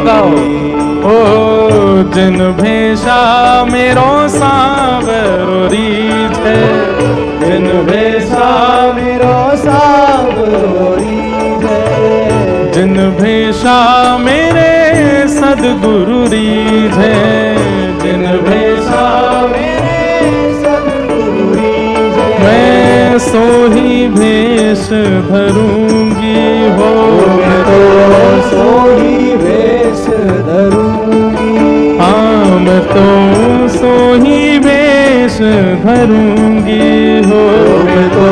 गाओ। ओ जिन भेषा मेरो सांवरो रीझे, जिन भेषा मेरो सांवरो रीझे, जिन भेषा मेरे सदगुरु रीझे, जिन भेषा मेरे सद्गुरु रीझे, मैं सोही भेष धरूंगी हो, मैं तो सोही भेष धरूंगी, हाँ मैं तो सोही भेष धरूंगी हो, मैं तो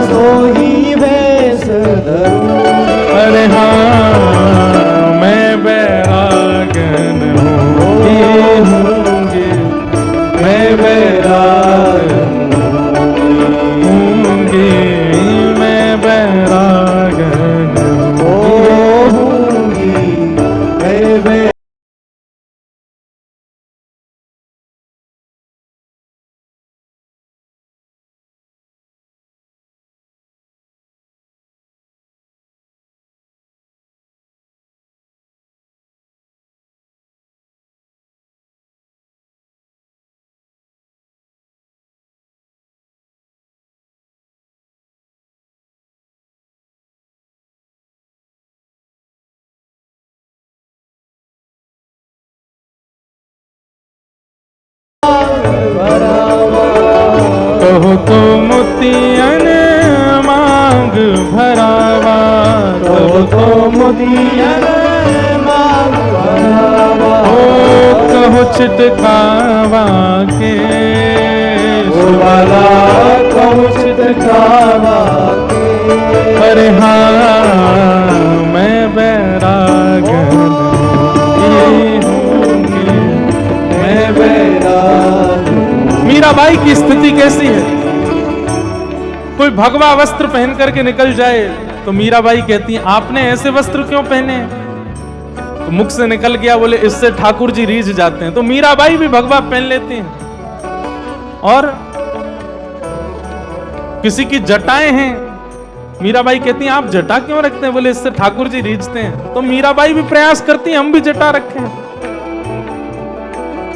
सोही भेष धरूंगी। अरे हाँ मैं बैरागन होंगी, मैं बैरागन होंगी, मैं बैरागन होंगी, मैं कहो तो मोतियन मांग भरावा, कहो तो मोतियन मांग भरावा, ओ कहो छिटकावा के वाला कहो छिटकावा के, अरे हाँ मैं बैरागन होंगी, मैं बैरागन। मीराबाई की स्थिति कैसी है? कोई भगवा वस्त्र पहन करके निकल जाए तो मीराबाई कहती हैं आपने ऐसे वस्त्र क्यों पहने? तो मुख से निकल गया बोले इससे ठाकुर जी रीझ जाते हैं, तो मीराबाई भी भगवा पहन लेती हैं। और किसी की जटाएं हैं, मीराबाई कहती हैं आप जटा क्यों रखते हैं? बोले इससे ठाकुर जी रीझते हैं। तो मीराबाई भी प्रयास करती हैं हम भी जटा रखें,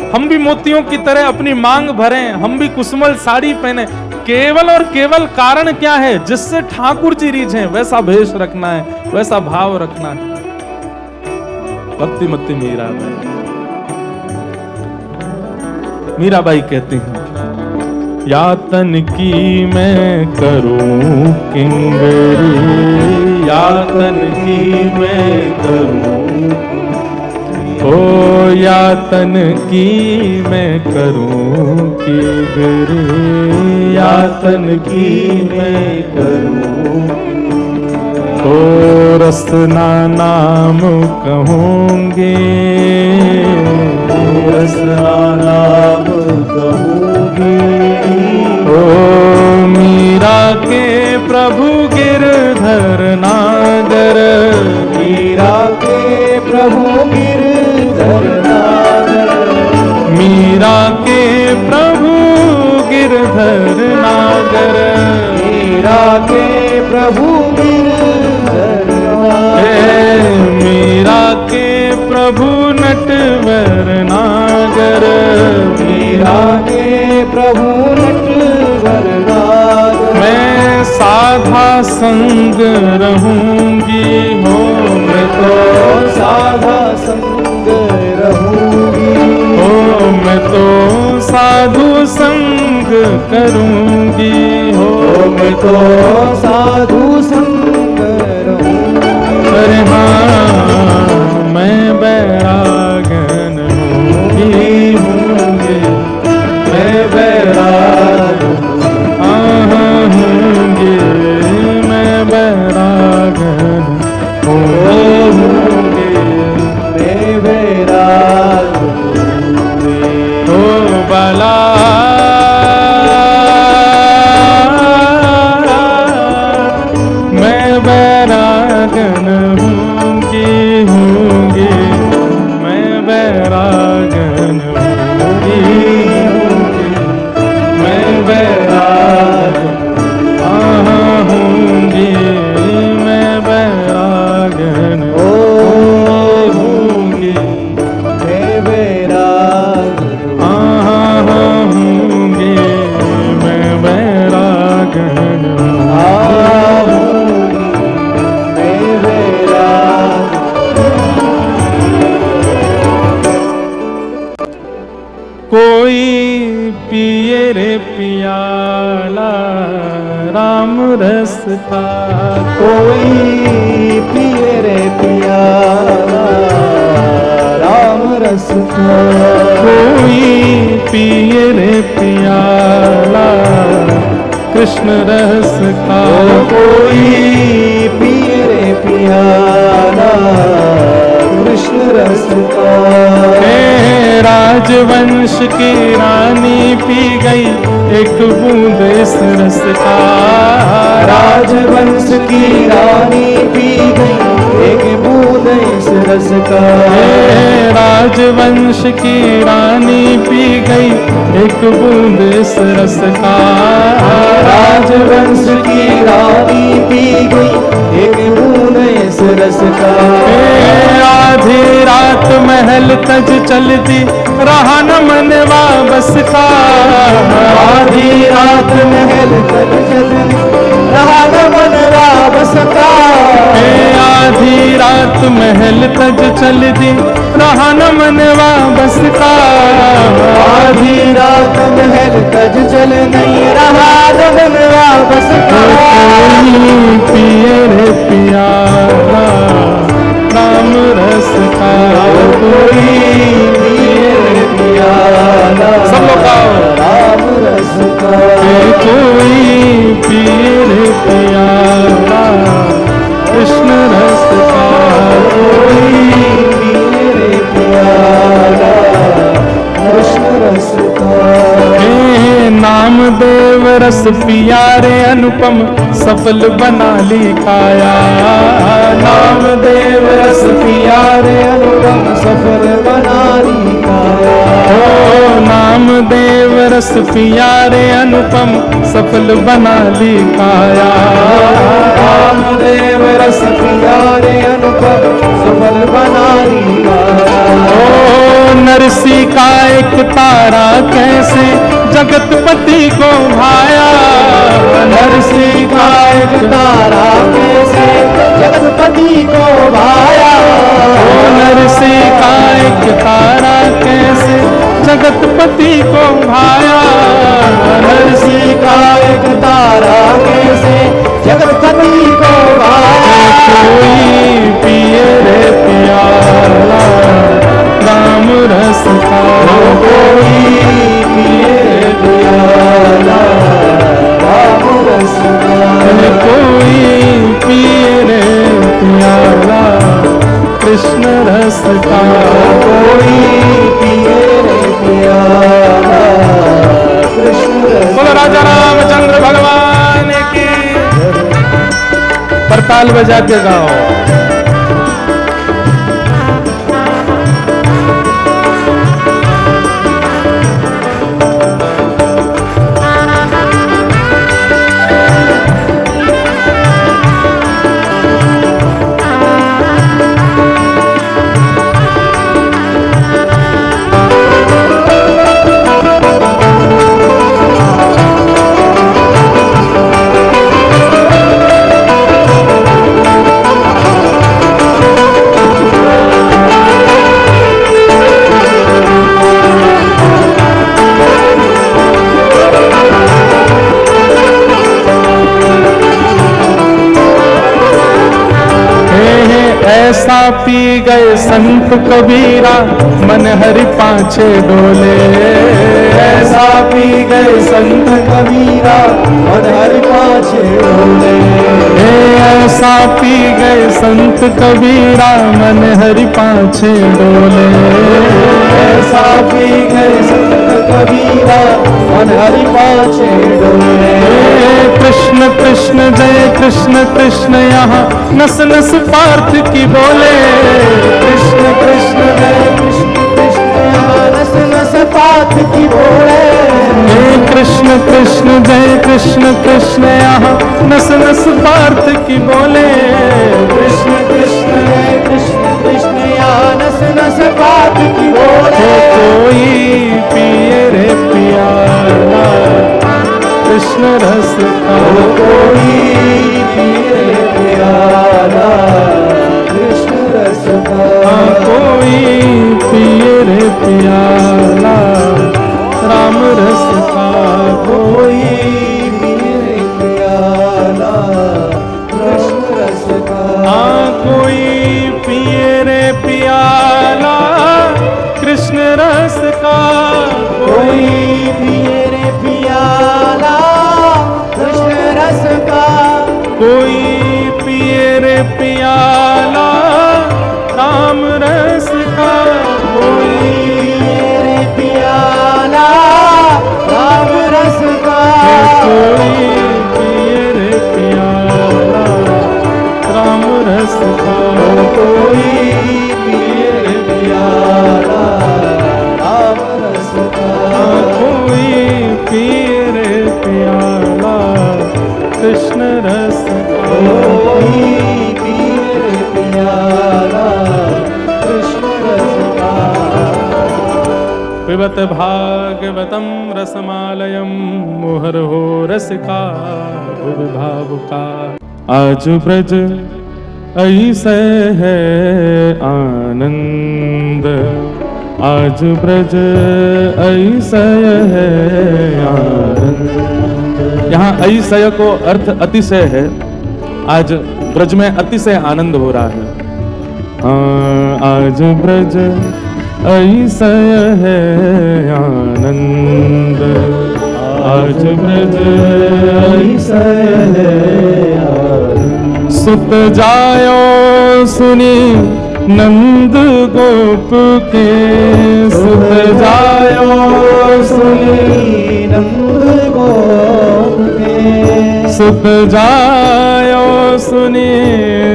हम भी मोतियों की तरह अपनी मांग भरें, हम भी कुसुमल साड़ी पहने। केवल और केवल कारण क्या है? जिससे ठाकुर जी रीझें वैसा भेष रखना है, वैसा भाव रखना है। भक्तिमती मीराबाई, मीराबाई कहती हैं यातन की मैं करूं किंगरी, यातन की मैं करूं, ओ यातन की मैं करूं किंगरी, यातन की मैं करूं, ओ रसना नाम कहूंगी, रसना नाम कहूंगी, ओ मीरा के प्रभु गिरधर नागर, मीरा के प्रभु गिरधर नागर, मीरा के प्रभु गिरधर नागर, मीरा के प्रभु गिरधर नागर, मीरा के प्रभु नटवर नागर, मीरा के प्रभु नटवर नागर, मैं साधा संग रहूंगी हो, मैं तो साधा संग रहूंगी, हो मैं तो साधु संग करूंगी हो, मैं तो साधु संग रहूंगी, अरे हाँ मैं बैरागन होंगी, मैं बैरागन होंगी, मैं बैरागन होंगी, मैं बैराग ओ बाला मैं कोई पिए रे पियाला राम रस का, कोई पिए रे पियाला राम रस का, कोई पिए रे पियाला कृष्ण रस का, कोई पिए रे पियाला कृष्ण रस का। राजवंश की रानी पी गई एक बूंद इस रस का, राजवंश की रानी पी गई एक बूंद इस रस का, राजवंश की रानी पी गई एक बूंद इस रस का, राजवंश की रानी पी गई एक बूंद इस रस का। आधी रात महल तज चलती रहा न मनवा बस का, आधी रात महल तज चलती रहा न मनवा बस का, आधी रात महल तज चलती रहा न मनवा बस का, आधी रात महल तज चल नहीं रहा न मनवा बस का। पिए रे पियाला राम रस का, कोई पिए रे पियाला सब लोग गाओ। राम रस का, कोई पिए रे पियाला कृष्ण रस का, कोई पिए रे पियाला कृष्ण रस का। नामदेव रस पिया रे अनुपम सफल बना ली काया, नामदेव रस पिया रे अनुपम सफल बना ली काया, नामदेव रस पिया रे अनुपम सफल बना ली काया, नामदेव रस पिया रे अनुपम सफल बना ली काया। नरसी का एक तारा कैसे जगतपति को भाया, नरसी का एक तारा कैसे जगतपति को भाया, नरसी का एक तारा कैसे जगतपति को भाया, नरसी का एक तारा कैसे जगतपति को भाया। कोई पिए रे पियाला राम रस का, कोई पिए रे पियाला राम रस का, कोई पिए रे पियाला कृष्ण रस का, कोई पिए रे पियाला कृष्ण रस। बोलो राजा रामचंद्र भगवान की। करताल बजा के गाओ। ऐसा पी गए संत कबीरा मन हरि पाछे डोले, ऐसा पी गए संत कबीरा मन हरि पाछे डोले, ऐसा पी गए संत कबीरा मन हरि पाछे डोले, ऐसा पी गए संत कबीरा मन हरि पाछे डोले। कृष्ण कृष्ण जय कृष्ण कृष्ण यहाँ नस नस पार्थ की बोले, कृष्ण कृष्ण जय कृष्ण कृष्ण यहाँ नस नस पार्थ की बोले, कृष्ण कृष्ण जय कृष्ण कृष्ण यहाँ नस नस पार्थ की बोले, कृष्ण कृष्ण जय कृष्ण कृष्ण यहाँ नस नस पार्थ की बोले। कोई पिए रे पियाला कृष्ण रस का, कोई पिए रे पियाला कृष्ण रस का, कोई पिए रे पियाला रस का कोई पिए रे प्याला राम रस का। कोई पिए रे प्याला कृष्ण रस का कोई पिए रे प्याला कृष्ण रस का। पिबत भागवतम रसमालयम मुहुर्हो रसिका भावुका। आज ब्रज ऐसे है आनंद, आज ब्रज ऐसे है आनंद। यहाँ ऐसय को अर्थ अतिशय है। आज ब्रज में अतिशय आनंद हो रहा है। हाँ, आज ब्रज ऐसय है आनंद, आज ब्रज ऐसय है आनंद। सुत जायो सुनी नंद गोप के, सुत जायो सुनी नंद गोप के। सुत जायो सुनी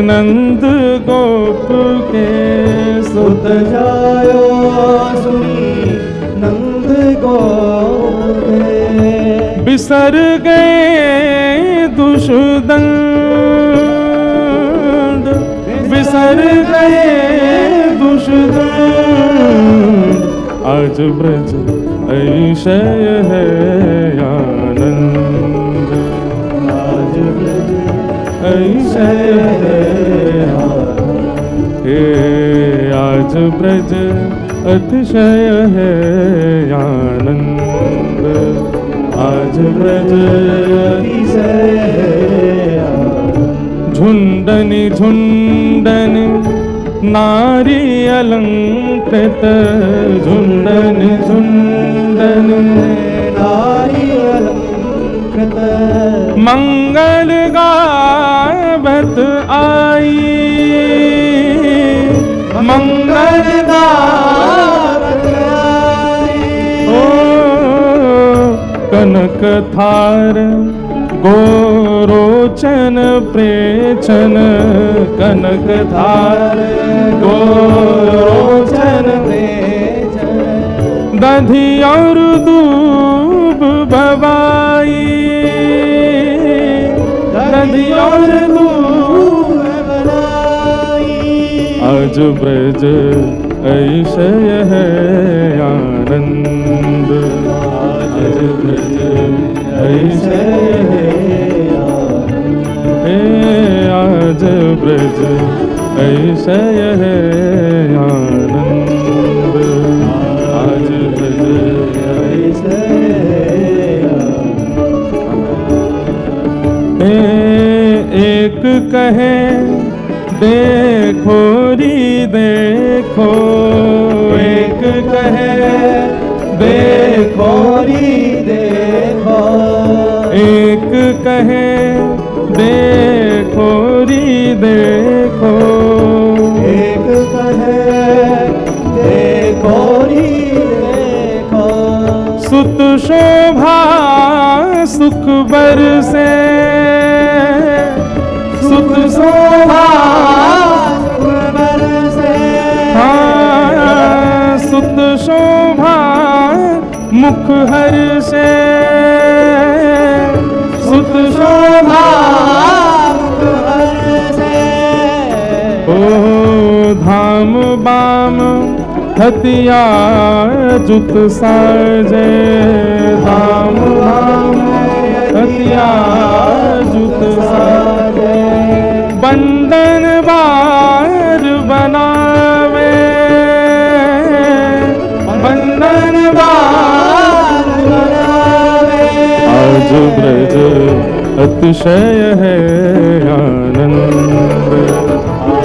नंद गोप के, सुत जायो सुनी नंद गोप के। बिसर गए दुष्दंड, बिसर गए दुष्दंड। आज ब्रज ऐशय है आनंद, आज ब्रज ऐशय है आनंद। हे आज ब्रज अतिशय है आनंद, आज ब्रज अतिशय है आनंद। झुंडनि झुंडनि नारी अलंकृत, झुंडनि झुंडनि नारी अलंकृत। मंगल गावत आई, मंगल गावत आई। ओ कनक थार गोरोचन प्रेचन, कनक थार गोरोचन प्रेचन। दधि और दूब भवाई, दधि और दूब भवाई। आज ब्रज ऐशय है आनंद, आज ब्रज ऐशय है आनंद। हे आज ब्रज ऐशय है आनंद, आज ब्रज ऐशय है आनंद। एक कहे देखो री देखो, एक कहे देखो री देखो। एक कहे देखो री देखो। एक कहे देखो री देखो। सुत शोभा सुख बरसे, सुत शोभा सुख बरसे। हाँ, सुत शोभा मुख हर्षे, सुत शोभा मुख हर्षे। ओ धाम बाम हतिया जुत साजे, धाम बाम हतिया जुत साजे। बंदन बार बनावे, बंदन बार बनावे। आज ब्रज अतिशय है आनंद,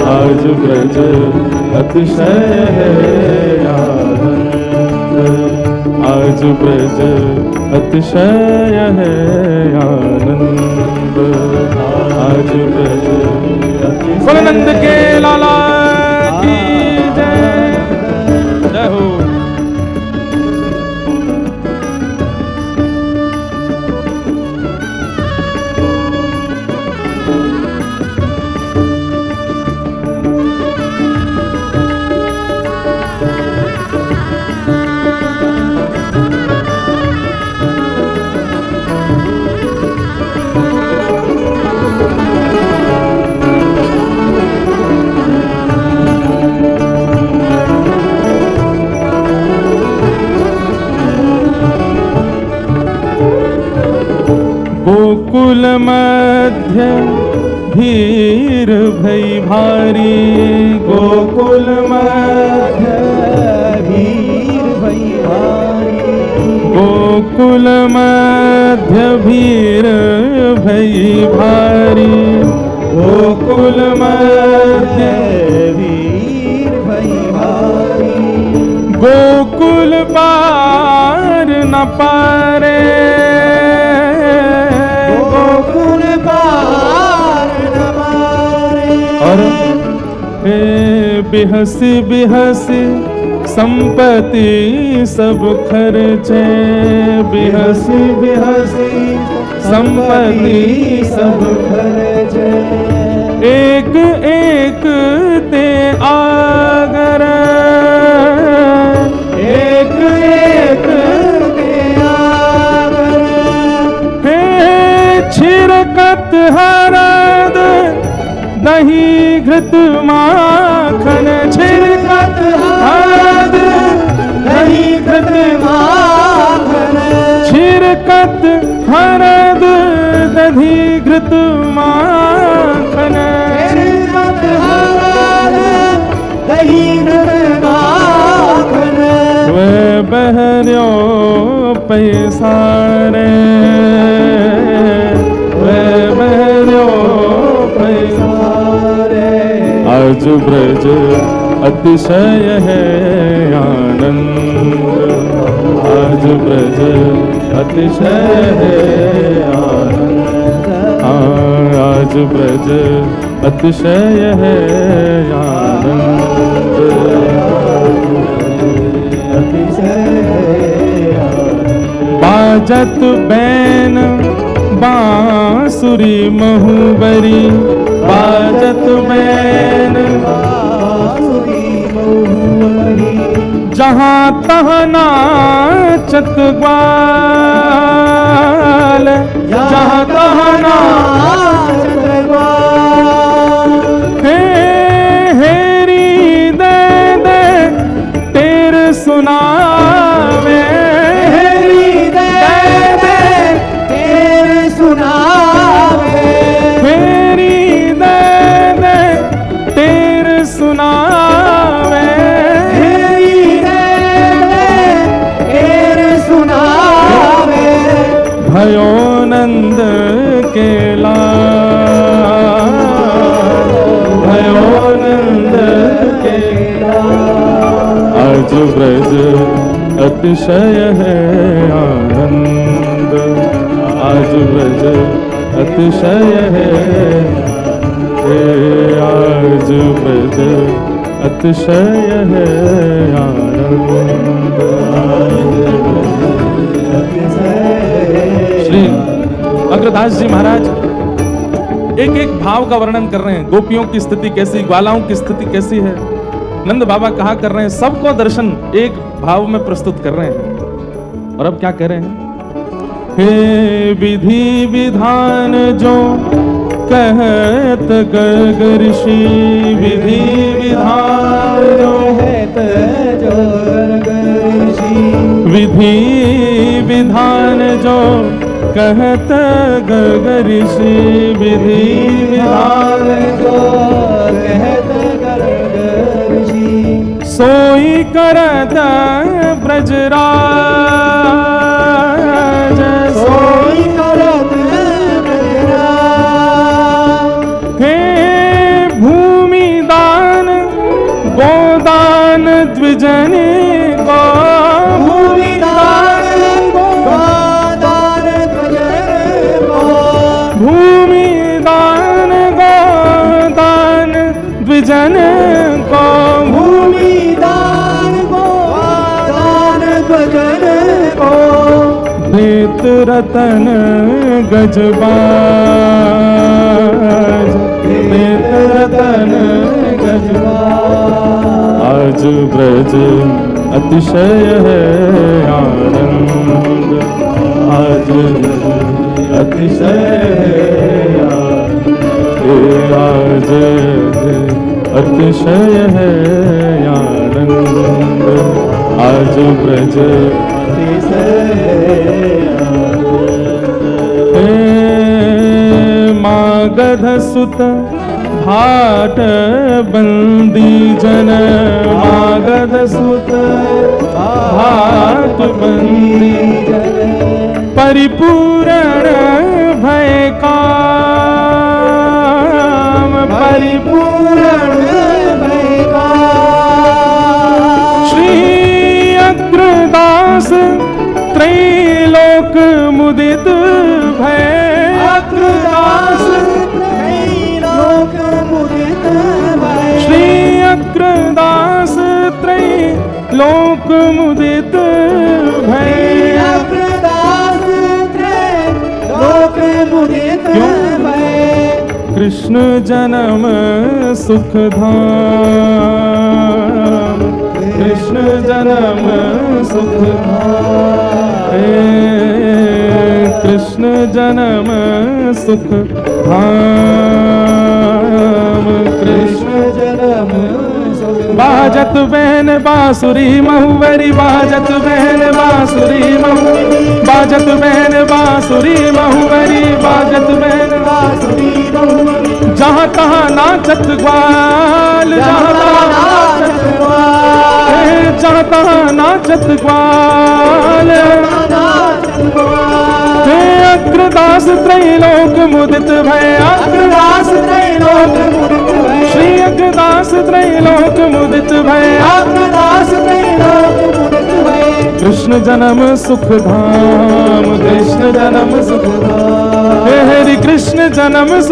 आज ब्रज अतिशय है आनंद, आज ब्रज अतिशय है आनंद, आज ब्रज फुलनंद के लाला की जय, जय हो। मध्य भीर भई भारी, गोकुल मध्य भीर भई भारी, गोकुल मध्य भीर भई भारी, गोकुल मध्य भीर भई भारी, गोकुल पार न पारे, गोकुल पार न पारे, और बिहसी बिहसी संपत्ति सब खर्चे, बिहसी बिहसी संपत्ति सब खर्चे, एक एक ते आगर, एक एक ते आगर, हे छिरकत हरद दही घृत माखन, छिरकत हरद दही घृत माखन, छिरकत हरद दही घृत माखन, छिरकत हरद दही घृत माखन, वे बहर्यो पैसारे, वे बहर्यो पैसारे, आज ब्रज अतिशय है आनंद, आज ब्रज अतिशय है आनंद, आज ब्रज अतिशय है आनंद, बाजत बैन बांसुरी महुबरी, बाजत बैन जहाँ तहाँ नाचत ग्वाल, जहाँ तहाँ नाचत ग्वाल, हे हेरी दे दे तेर सुनावे, हेरी दे दे तेर सुनावे, हेरी दे दे तेर सुनावे, भयो नंद के लाल, भयो नंद के लाल, आज ब्रज अतिशय है आनंद, आज ब्रज अतिशय है, आज ब्रज अतिशय है आनंद, श्री अग्रदास जी महाराज एक एक भाव का वर्णन कर रहे हैं। गोपियों की स्थिति कैसी, ग्वालाओं की स्थिति कैसी है, नंद बाबा कहा कर रहे हैं, सबको दर्शन एक भाव में प्रस्तुत कर रहे हैं। और अब क्या कह रहे हैं, हे विधि विधान जो कहत गर्ग ऋषि, विधि विधान जो विधि विधान जो कहत गर्ग ऋषि, विधि विधान जो कहत गर्ग ऋषि, सोई करत ब्रजराज, सोई करत ब्रजराज, हे भूमि दान गोदान द्विजन को, भूमि दान गोदान द्विजन को, भूमि दान गोदान द्विजन को, भूमि दान गोदान द्विजन को, प्रीत रतन गजबाज, प्रीत रतन गजबाज, आज ब्रज अतिशय है आनंद, आज अतिशय है आज अतिशय है आनंद, आज ब्रज अतिशय है मागध सुत भाट बंदी जन, मागध सुत भाट बंदी जन, परिपूर्ण भय काम, परिपूर्ण भय काम। श्री अग्रदास त्रैलोक मुदित भय, अग्रदास त्रैलोक मुदित भय, श्री अग्रदास त्रैलोक मुदित भय, अग्रदास त्रैलोक मुदित भय। कृष्ण जन्म सुख धाम, कृष्ण जन्म सुख धाम, कृष्ण जन्म सुख धाम, कृष्ण जन्म बाजत बहन बांसुरी महुवरी, बाजत बहन बांसुरी महु, बाजत बहन बांसुरी महुवरी, बाजत बहन बांसुरी महुवरी, जहाँ तहाँ नाचत ग्वाल, जहाँ तहाँ नाचत ग्वाल, जहाँ तहाँ नाचत ग्वाल, अग्रदास त्रैलोक मुदित भय, अग्रदास त्रैलोक मुदित भय, श्री अग्रदास त्रैलोक मुदित भय, अग्रदास त्रैलोक मुदित भय। कृष्ण जन्म सुख धाम, कृष्ण जन्म सुख धाम, हरि कृष्ण जन्म